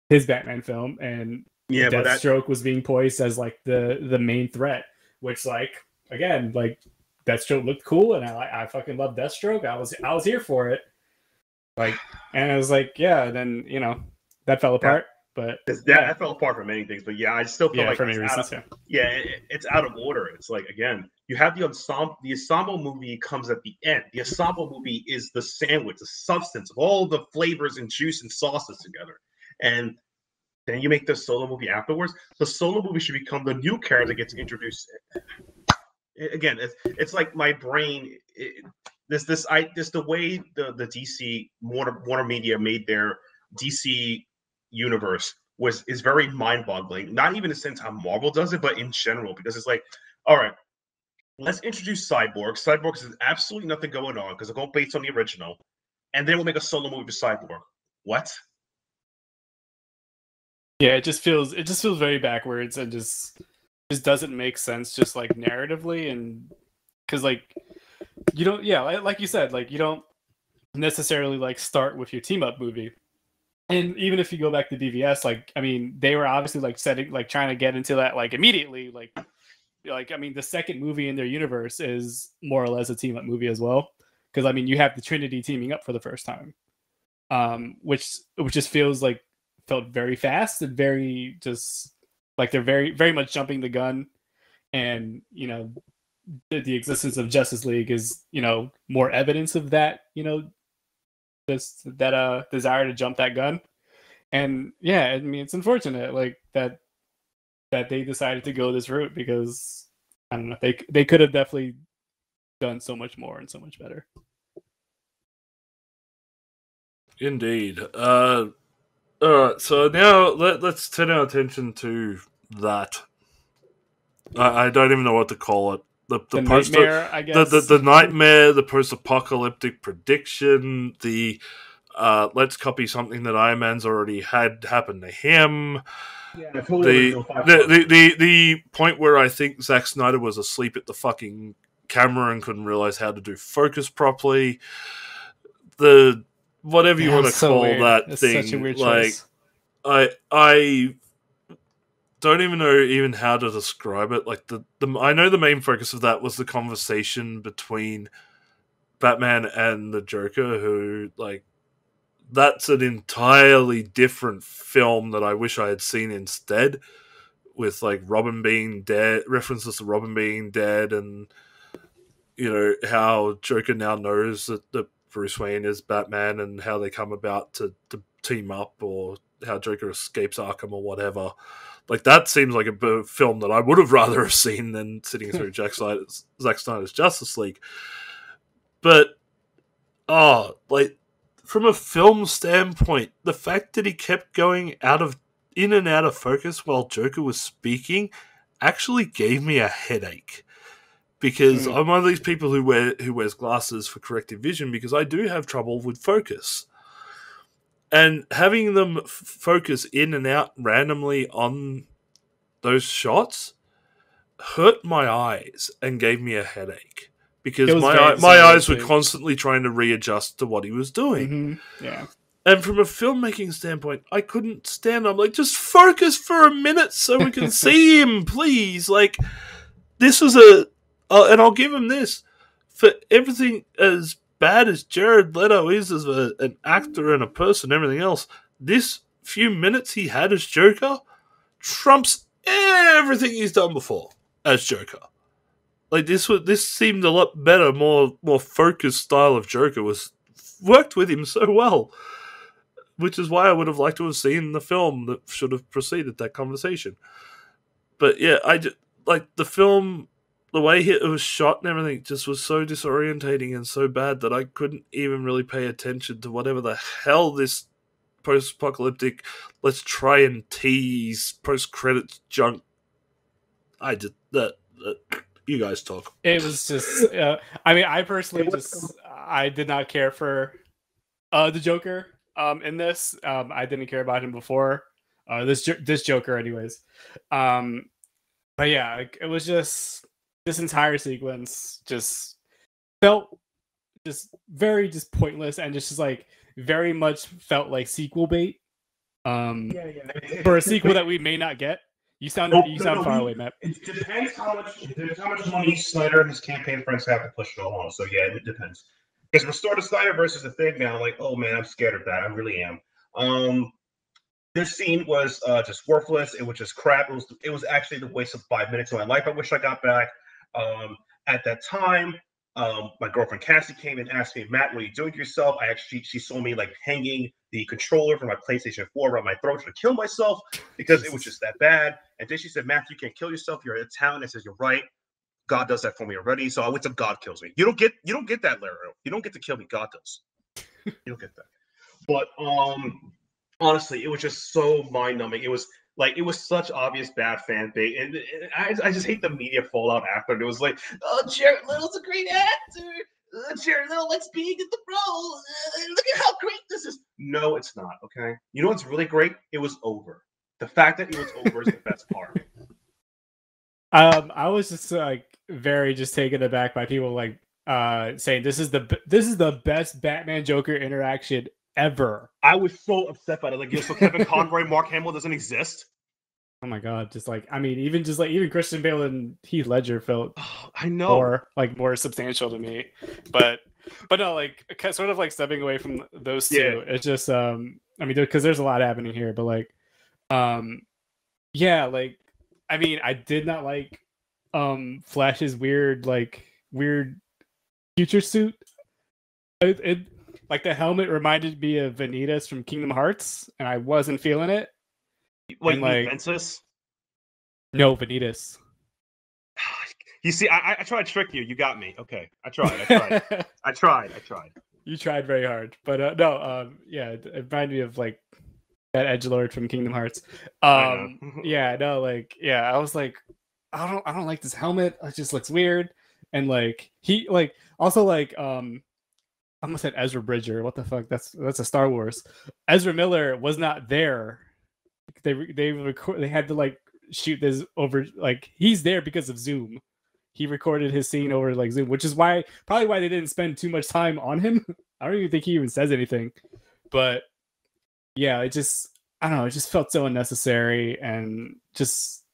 his Batman film, and Deathstroke was being poised as like the main threat. Which, like, again, like, Deathstroke looked cool, and I fucking love Deathstroke. I was here for it. Like, and I was like, yeah. Then that fell apart. But that fell apart for many things. But yeah, I still feel like for many reasons. It's out of order. It's like, again, you have the ensemble. The ensemble movie comes at the end. The ensemble movie is the sandwich, the substance of all the flavors and juice and sauces together, and then you make the solo movie afterwards. The solo movie should become the new character that gets introduced. Again, it's like my brain. This the way the DC Warner Media made their DC universe is very mind-boggling. Not even in the sense how Marvel does it, but in general, because it's like, all right, let's introduce Cyborg. Cyborg has absolutely nothing going on because it's all based on the original, and then we'll make a solo movie for Cyborg. What? Yeah, it just feels very backwards and just doesn't make sense, just like narratively, and because like you don't, like you said, like you don't necessarily like start with your team up movie, and even if you go back to BVS, like I mean, they were obviously like trying to get into that like immediately, like I mean, the second movie in their universe is more or less a team up movie as well, because I mean, you have the Trinity teaming up for the first time, which just felt very fast and very just like they're very, very much jumping the gun. And, the existence of Justice League is, more evidence of that, that desire to jump that gun. And yeah, I mean, it's unfortunate like that they decided to go this route, because I don't know, they could have definitely done so much more and so much better. Indeed. Alright, so now let's turn our attention to that. I don't even know what to call it. The nightmare, I guess. The nightmare, the post-apocalyptic prediction, the let's copy something that Iron Man's already had happen to him. Yeah, totally. The point where I think Zack Snyder was asleep at the fucking camera and couldn't realize how to do focus properly. The whatever you want to call that it's thing. Such a weird choice. I don't even know how to describe it. Like I know the main focus of that was the conversation between Batman and the Joker, who like that's an entirely different film that I wish I had seen instead, with like Robin being dead, references to Robin being dead, and how Joker now knows that Bruce Wayne is Batman, and how they come about to team up, or how Joker escapes Arkham or whatever. Like, that seems like a film that I would have rather have seen than sitting through Zack Snyder's Justice League. But, like, from a film standpoint, the fact that he kept going in and out of focus while Joker was speaking actually gave me a headache. Because I'm one of these people who wears glasses for corrective vision, because I do have trouble with focus. And having them focus in and out randomly on those shots hurt my eyes and gave me a headache. Because my eyes were constantly trying to readjust to what he was doing. Mm-hmm. Yeah. And from a filmmaking standpoint, I couldn't stand. I'm like, just focus for a minute so we can see him, please. Like, this was and I'll give him this, for everything as bad as Jared Leto is as an actor and a person and everything else, this few minutes he had as Joker trumps everything he's done before as Joker. Like this seemed a lot better, more focused style of Joker worked with him so well, which is why I would have liked to have seen the film that should have preceded that conversation. But yeah, like the film, the way it was shot and everything just was so disorientating and so bad that I couldn't even really pay attention to whatever the hell this post-apocalyptic, let's try and tease post-credits junk. I did that. You guys talk. It was just, I mean, I personally I did not care for the Joker in this. I didn't care about him before. This Joker, anyways. But yeah, like, it was just this entire sequence just felt just very just pointless and just like very much felt like sequel bait. For a sequel that we may not get. You sound far away, Matt. It depends how much money Snyder and his campaign friends have to push it along. So yeah, it depends. Because Restore the Snyderverse is a thing now. I'm like, oh man, I'm scared of that. I really am. This scene was just worthless. It was just crap. It was actually the waste of 5 minutes of my life. I wish I got back. At that time, my girlfriend Cassie came and asked me, Matt, what are you doing to yourself? She saw me like hanging the controller from my PlayStation 4 around my throat to kill myself because it was just that bad. And then she said, Matt, you can't kill yourself. You're a talent. I said, you're right. God does that for me already. So I went to God kills me. You don't get that, Larry. You don't get to kill me. God does. You don't get that. But honestly, it was just so mind-numbing. It was such obvious bad fan bait, and I just hate the media fallout after. It was like, oh, Jared Little's a great actor. Jared Little likes being in the role. Look at how great this is. No, it's not. Okay, you know what's really great? It was over. The fact that it was over is the best part. I was just like very just taken aback by people like saying this is the best Batman Joker interaction ever. I was so upset by it. Like, so Kevin Conroy, Mark Hamill doesn't exist. Oh my god! Just like even Christian Bale and Heath Ledger felt I know more substantial to me, but no, like sort of like stepping away from those two. Yeah. It's just because there's a lot happening here, but like I did not like Flash's weird future suit. It like the helmet reminded me of Vanitas from Kingdom Hearts, and I wasn't feeling it. Like Ventus? No, Vanitas. You see, I tried to trick you. You got me. Okay, I tried. I tried. You tried very hard, but it reminded me of like that edgelord from Kingdom Hearts. I was like, I don't like this helmet. It just looks weird, and like he like also like I almost said Ezra Bridger. What the fuck? That's a Star Wars. Ezra Miller was not there. They had to like shoot this over, like he's there because of Zoom. He recorded his scene over like Zoom, which is probably why they didn't spend too much time on him. I don't even think he even says anything. But yeah, it just felt so unnecessary, and just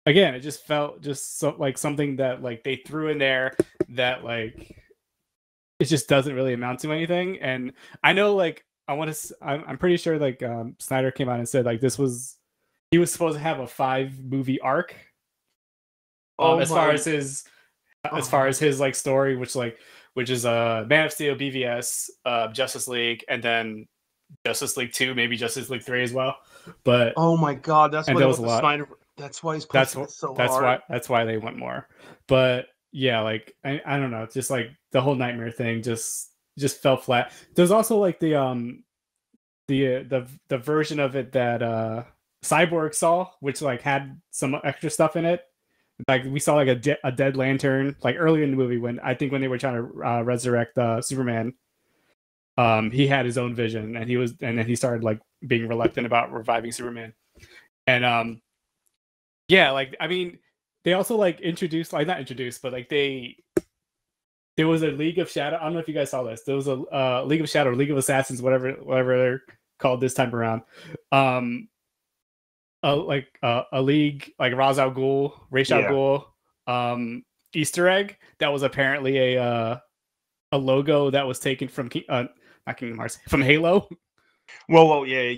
again, it just felt just so like something that like they threw in there that like it just doesn't really amount to anything. And I know like I'm pretty sure like Snyder came out and said like he was supposed to have a 5-movie arc. As far as his like story, which is Man of Steel, BVS, Justice League, and then Justice League 2, maybe Justice League 3 as well. But oh my god, that's why Snyder. That's why he's pushing it so hard. That's why they want more. But yeah, like I don't know, just like the whole Nightmare thing just fell flat. There's also like the version of it that Cyborg saw, which like had some extra stuff in it. Like we saw like a dead lantern like earlier in the movie when they were trying to resurrect Superman. He had his own vision, and then he started like being reluctant about reviving Superman. And like I mean, they also like not introduced, but like there was a League of Shadow. I don't know if you guys saw this. There was a League of Shadow, League of Assassins, whatever they're called this time around. A league like Ra's al Ghul, Ghul, Easter egg that was apparently a logo that was taken from not Kingdom Hearts, from Halo. Well, yeah.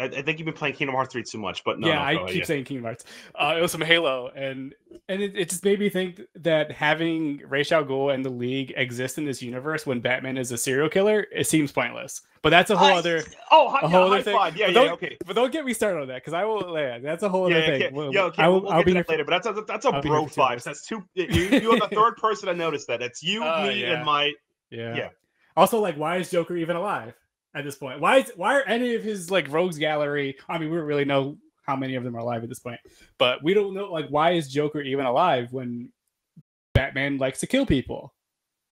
I think you've been playing Kingdom Hearts 3 too much, but no. yeah, no, I go ahead, keep saying Kingdom Hearts. It was from Halo, and it just made me think that having Ra's al Ghul and the League exist in this universe when Batman is a serial killer, it seems pointless. But that's a whole other high thing. five. Yeah, okay. But don't get me started on that because I will. Yeah, that's a whole other thing. Okay. Well, Yeah, okay. I'll We'll be get to that later. But that's a bro five. That's two. You are the third person I noticed that. It's you, me, yeah. and my. Yeah. Also, like, why is Joker even alive at this point? Why are any of his like rogues gallery? I mean, we don't really know how many of them are alive at this point, but we don't know like why is Joker even alive when Batman likes to kill people?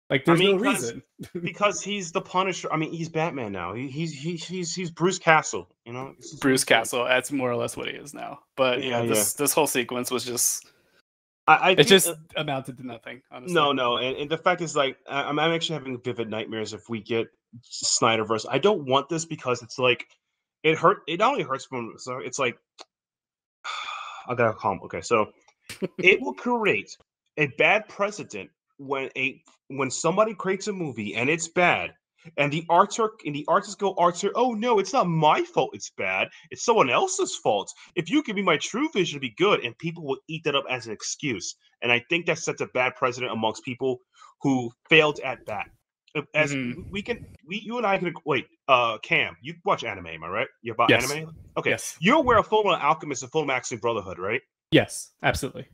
Like, there's no reason. Because he's the Punisher. I mean, he's Batman now. He's Bruce Castle. You know, Bruce Castle. That's more or less what he is now. But this whole sequence was just. It just amounted to nothing, honestly. No, and the fact is, like, I'm actually having vivid nightmares if we get Snyderverse. I don't want this because it's like, it not only hurts from, so it's like, I gotta calm. Okay, so it will create a bad precedent when somebody creates a movie and it's bad, and the artists go, oh no, it's not my fault it's bad, it's someone else's fault. If you give me my true vision to be good, and people will eat that up as an excuse. And I think that sets a bad precedent amongst people who failed at that. As you and I can wait. Cam, you watch anime, am I right? You're about anime? Okay. Yes. You're aware of Fullmetal Alchemist and Fullmetal Alchemist Brotherhood, right? Yes, absolutely.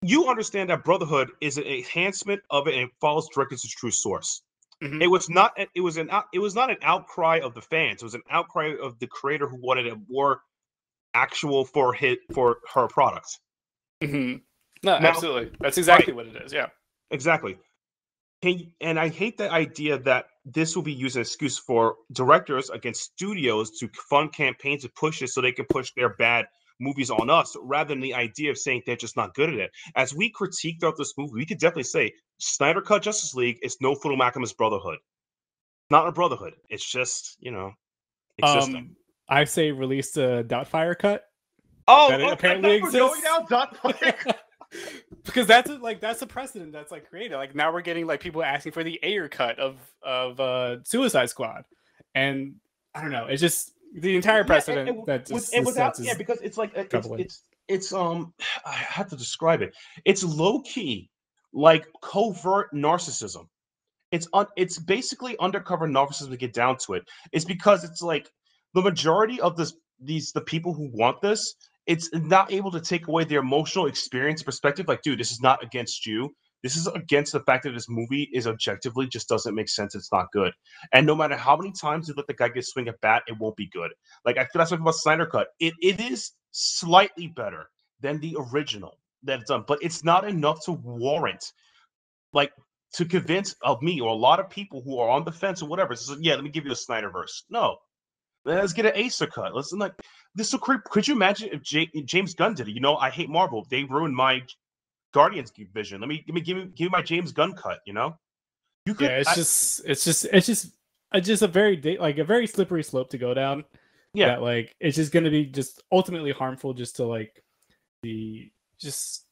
You understand that Brotherhood is an enhancement of it and it follows directly to true source. Mm-hmm. It was not an outcry of the fans. It was an outcry of the creator who wanted a more actual for her product. Mm-hmm. No, now, absolutely. That's exactly what it is. Yeah, exactly. And I hate the idea that this will be used as an excuse for directors against studios to fund campaigns to push it so they can push their bad movies on us, rather than the idea of saying they're just not good at it. As we critique throughout this movie, we could definitely say Snyder Cut Justice League is no Fullmetal Alchemist Brotherhood. Not a Brotherhood. It's just, existing. I say release the Doubtfire cut. Oh, that apparently exists. Going down Doubtfire. Because that's a precedent that's like created. Like, now we're getting like people asking for the Ayer cut of Suicide Squad, and I don't know. It's just the entire precedent because it's like it's I have to describe it. It's low key, like covert narcissism. It's basically undercover narcissism to get down to it. It's because it's like the majority of the people who want this, it's not able to take away their emotional experience perspective. Like, dude, this is not against you. This is against the fact that this movie is objectively just doesn't make sense. It's not good. And no matter how many times you let the guy get swing a bat, it won't be good. Like, I feel that's something about Snyder Cut. It is slightly better than the original that it's done, but it's not enough to warrant, like, to convince of me or a lot of people who are on the fence or whatever. So, yeah, let me give you a Snyderverse. No. Let's get an Acer cut. Listen, like, this will creep. Could you imagine if James Gunn did it? I hate Marvel. They ruined my Guardians vision. Let me give me my James Gunn cut. You could. Yeah, it's just a very slippery slope to go down. Yeah, that, like, it's just going to be just ultimately harmful just to like the just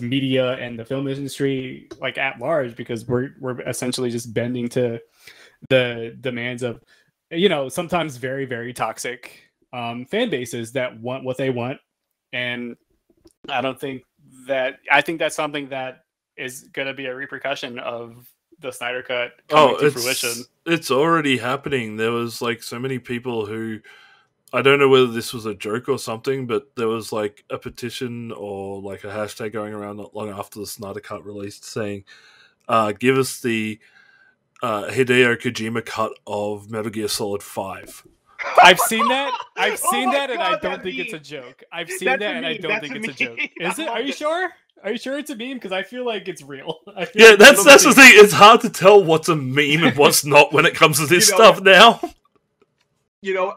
media and the film industry like at large, because we're essentially just bending to the demands of sometimes very, very toxic fan bases that want what they want. And I think that's something that is going to be a repercussion of the Snyder Cut coming to fruition. It's already happening. There was like so many people who, I don't know whether this was a joke or something, but there was like a petition or like a hashtag going around not long after the Snyder Cut released saying, give us the Hideo Kojima cut of Metal Gear Solid 5. I've seen that. And I don't think it's a joke. I've seen that, and I don't think it's a joke. Is it? Are you sure? Are you sure it's a meme? Because I feel like it's real. Yeah, that's the thing. It's hard to tell what's a meme and what's not when it comes to this stuff now.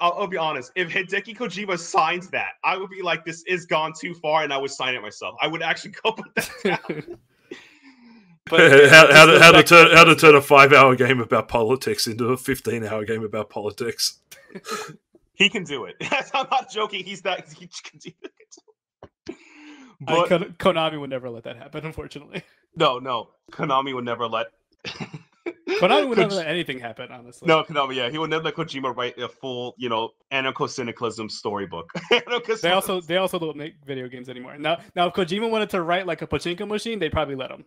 I'll be honest. If Hideki Kojima signs that, I would be like, this is gone too far, and I would sign it myself. I would actually go put that down. But how to turn a 5-hour game about politics into a 15-hour game about politics. He can do it. I'm not joking. He can do it. But Konami would never let that happen, unfortunately. No. Konami would never let. Konami would never let anything happen, honestly. No, Konami, yeah, he would never let Kojima write a full, anarcho-syndicalism storybook. They also don't make video games anymore. Now if Kojima wanted to write like a pachinko machine, they'd probably let him.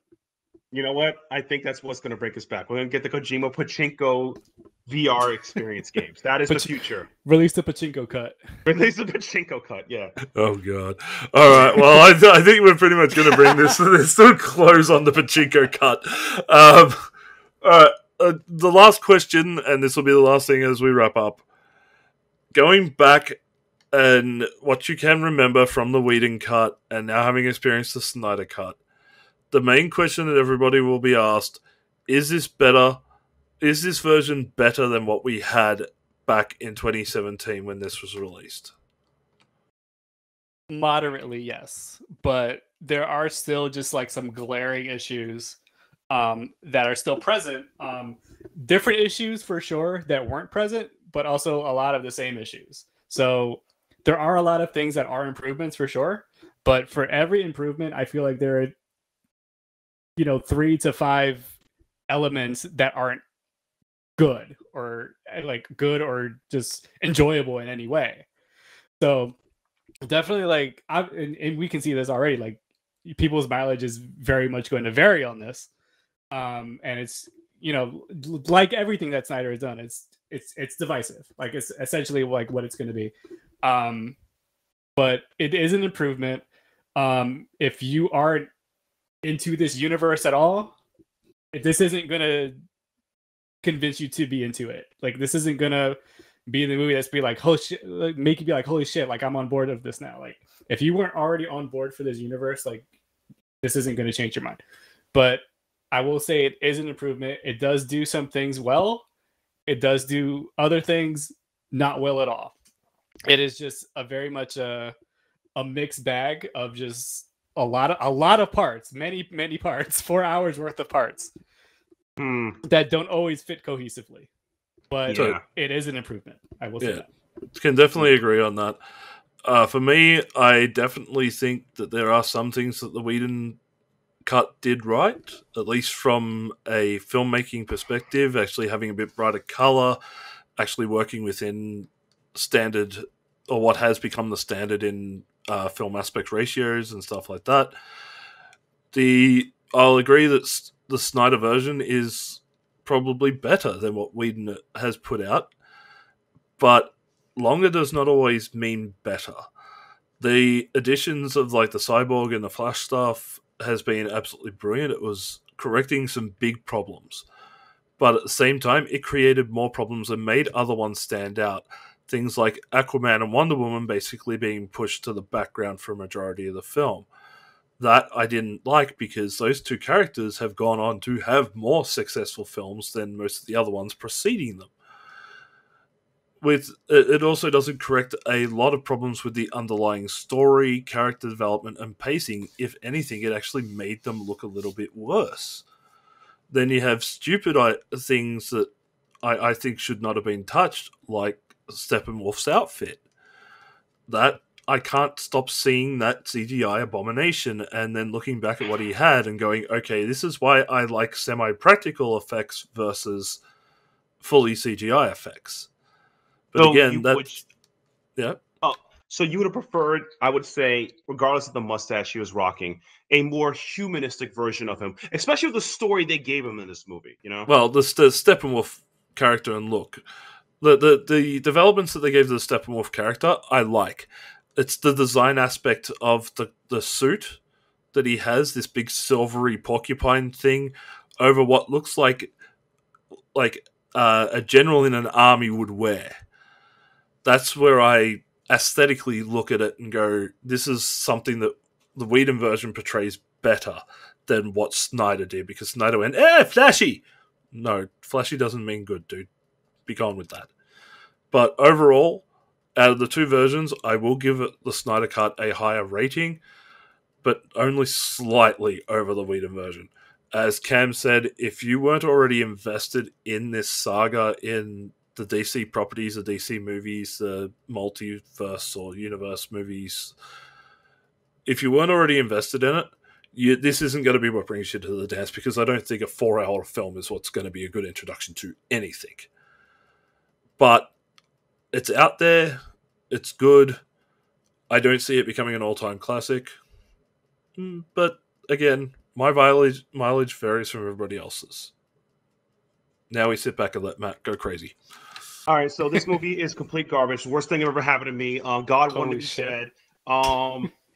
You know what? I think that's what's going to break us back. We're going to get the Kojima Pachinko VR experience games. That is the future. Release the pachinko cut. Release the Pachinko cut, yeah. Oh, God. All right. Well, I think we're pretty much going to bring this to a close on the Pachinko cut. All right. The last question, and this will be the last thing as we wrap up. Going back and what you can remember from the Whedon cut and now having experienced the Snyder cut, the main question that everybody will be asked, is this better? Is this version better than what we had back in 2017 when this was released? Moderately, yes. But there are still just like some glaring issues that are still present. Different issues for sure that weren't present, but also a lot of the same issues. So there are a lot of things that are improvements for sure. But for every improvement, I feel like there are 3 to 5 elements that aren't good or just enjoyable in any way. So definitely and we can see this already, like people's mileage is very much going to vary on this. And it's, like everything that Snyder has done, it's divisive. Like it's essentially like what it's going to be. But it is an improvement. If you aren't into this universe at all, this isn't gonna convince you to be into it. Like this isn't gonna be the movie that's be like, holy shit, like, make you be like, holy shit, like I'm on board of this now. Like if you weren't already on board for this universe, like this isn't gonna change your mind. But I will say it is an improvement. It does do some things well. It does do other things not well at all. It is just a very much a mixed bag of just a lot of parts, many parts, 4 hours worth of parts that don't always fit cohesively. But it is an improvement. I will say that. Can definitely agree on that. For me, I definitely think that there are some things that the Whedon cut did right, at least from a filmmaking perspective, actually having a bit brighter color, actually working within standard, or what has become the standard in film aspect ratios and stuff like that. I'll agree that the Snyder version is probably better than what Whedon has put out, but longer does not always mean better. The additions of like the Cyborg and the Flash stuff has been absolutely brilliant. It was correcting some big problems, but at the same time, it created more problems and made other ones stand out. Things like Aquaman and Wonder Woman basically being pushed to the background for a majority of the film. That I didn't like because those two characters have gone on to have more successful films than most of the other ones preceding them. It also doesn't correct a lot of problems with the underlying story, character development, and pacing. If anything, it actually made them look a little bit worse. Then you have stupid things that I think should not have been touched, like Steppenwolf's outfit. That I can't stop seeing that CGI abomination and then looking back at what he had and going, okay, this is why I like semi-practical effects versus fully CGI effects. But so again, so you would have preferred, I would say, regardless of the mustache he was rocking, a more humanistic version of him, especially with the story they gave him in this movie, Well, the Steppenwolf character and look. The developments that they gave to the Steppenwolf character, I like. It's the design aspect of the suit that he has, this big silvery porcupine thing, over what looks like a general in an army would wear. That's where I aesthetically look at it and go, this is something that the Whedon version portrays better than what Snyder did, because Snyder went, flashy! No, flashy doesn't mean good, dude. Be gone with that. But overall, out of the two versions, I will give the Snyder Cut a higher rating, but only slightly over the Whedon version. As Cam said, if you weren't already invested in this saga, in the DC properties, the DC movies, the multiverse or universe movies, if you weren't already invested in it, this isn't going to be what brings you to the dance, because I don't think a 4-hour film is what's going to be a good introduction to anything. But it's out there. It's good. I don't see it becoming an all-time classic. But again, my mileage varies from everybody else's. Now we sit back and let Matt go crazy. All right, so this movie is complete garbage. Worst thing ever happened to me. God wanted to be said.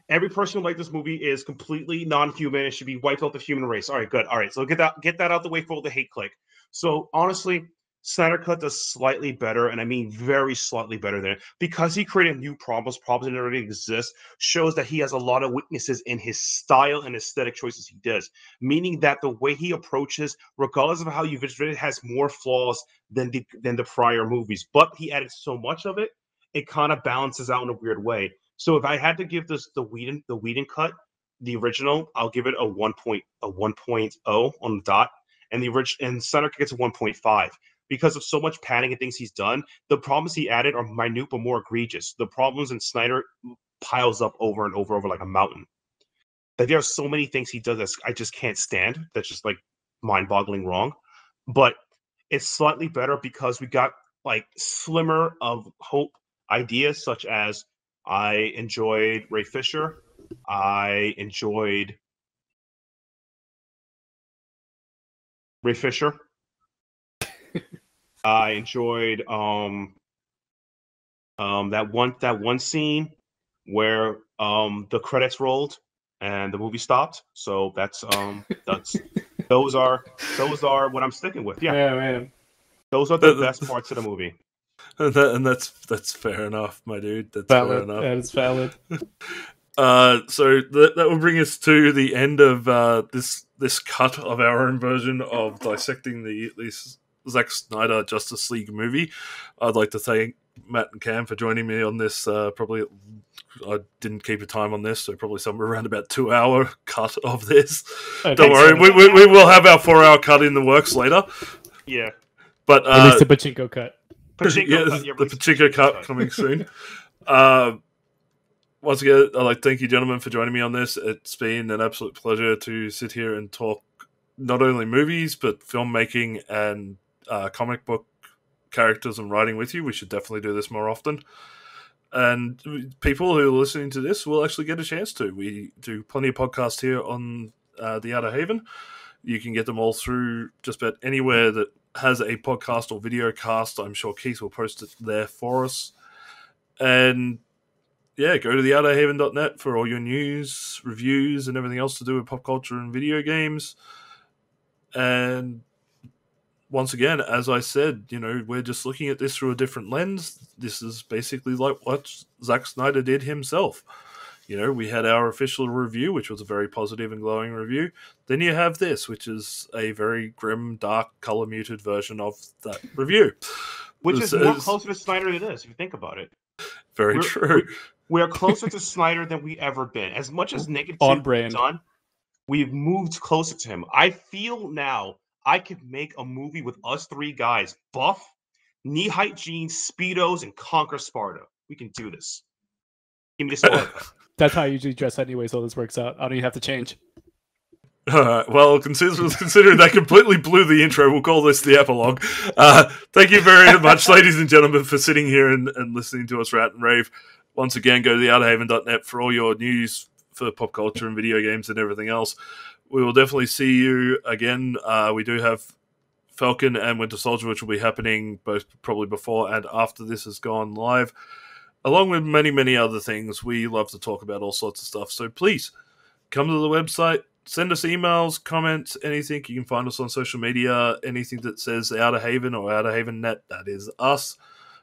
Every person who liked this movie is completely non-human. It should be wiped out the human race. All right, good. All right, so get that out the way for all the hate click. So honestly, Snyder Cut does slightly better, and I mean very slightly better than it, because he created new problems that already exist. Shows that he has a lot of weaknesses in his style and aesthetic choices he does, meaning that the way he approaches, regardless of how you visualize it, has more flaws than the prior movies. But he added so much of it, it kind of balances out in a weird way. So if I had to give this the Whedon cut, the original, I'll give it a 1.0 on the dot, and Snyder gets a 1.5. Because of so much padding and things he's done, the problems he added are minute but more egregious. The problems in Snyder piles up over and over like a mountain. Like, there are so many things he does that I just can't stand. That's just like mind-boggling wrong. But it's slightly better because we got like slimmer of hope ideas, such as I enjoyed Ray Fisher. I enjoyed Ray Fisher. I enjoyed that one scene where the credits rolled and the movie stopped. So that's those are what I'm sticking with. Yeah, man. Those are the best parts of the movie. And that's fair enough, my dude. That's valid. fair enough. That is valid. So that will bring us to the end of this cut of our own version of dissecting this Zack Snyder Justice League movie. I'd like to thank Matt and Cam for joining me on this. Probably I didn't keep a time on this, so probably somewhere around about 2-hour cut of this. Okay, don't worry, we will have our 4-hour cut in the works later. Yeah, but at least the Pachinko cut. The Pachinko cut coming soon. Once again, I'd like to thank you, gentlemen, for joining me on this. It's been an absolute pleasure to sit here and talk not only movies, but filmmaking and comic book characters and writing with you. We should definitely do this more often. And people who are listening to this will actually get a chance to. We do plenty of podcasts here on the Outerhaven. You can get them all through just about anywhere that has a podcast or video cast. I'm sure Keith will post it there for us. And yeah, go to theouterhaven.net for all your news, reviews, and everything else to do with pop culture and video games. And once again, as I said, we're just looking at this through a different lens. This is basically like what Zack Snyder did himself. We had our official review, which was a very positive and glowing review. Then you have this, which is a very grim, dark, color-muted version of that review. Which is more closer to Snyder than this, if you think about it. Very true. We are closer to Snyder than we ever been. As much as negative on brand done, we've moved closer to him. I feel now I could make a movie with us three guys, buff, knee-height jeans, Speedos, and conquer Sparta. We can do this. Give me the spoiler. That's how I usually dress anyway, so this works out. I don't even have to change. Well, considering that completely blew the intro, we'll call this the epilogue. Thank you very much, ladies and gentlemen, for sitting here and listening to us rant and rave. Once again, go to theouterhaven.net for all your news for pop culture and video games and everything else. We will definitely see you again. We do have Falcon and Winter Soldier, which will be happening both probably before and after this has gone live, along with many, many other things. We love to talk about all sorts of stuff. So please come to the website, send us emails, comments, anything. You can find us on social media, anything that says Outerhaven or Outerhaven Net, that is us.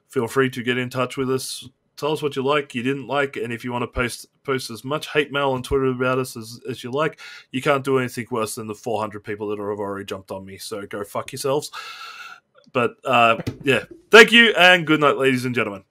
Feel free to get in touch with us. Tell us what you like, you didn't like, and if you want to post as much hate mail on Twitter about us as you like, you can't do anything worse than the 400 people that have already jumped on me, so go fuck yourselves. But, yeah, thank you, and good night, ladies and gentlemen.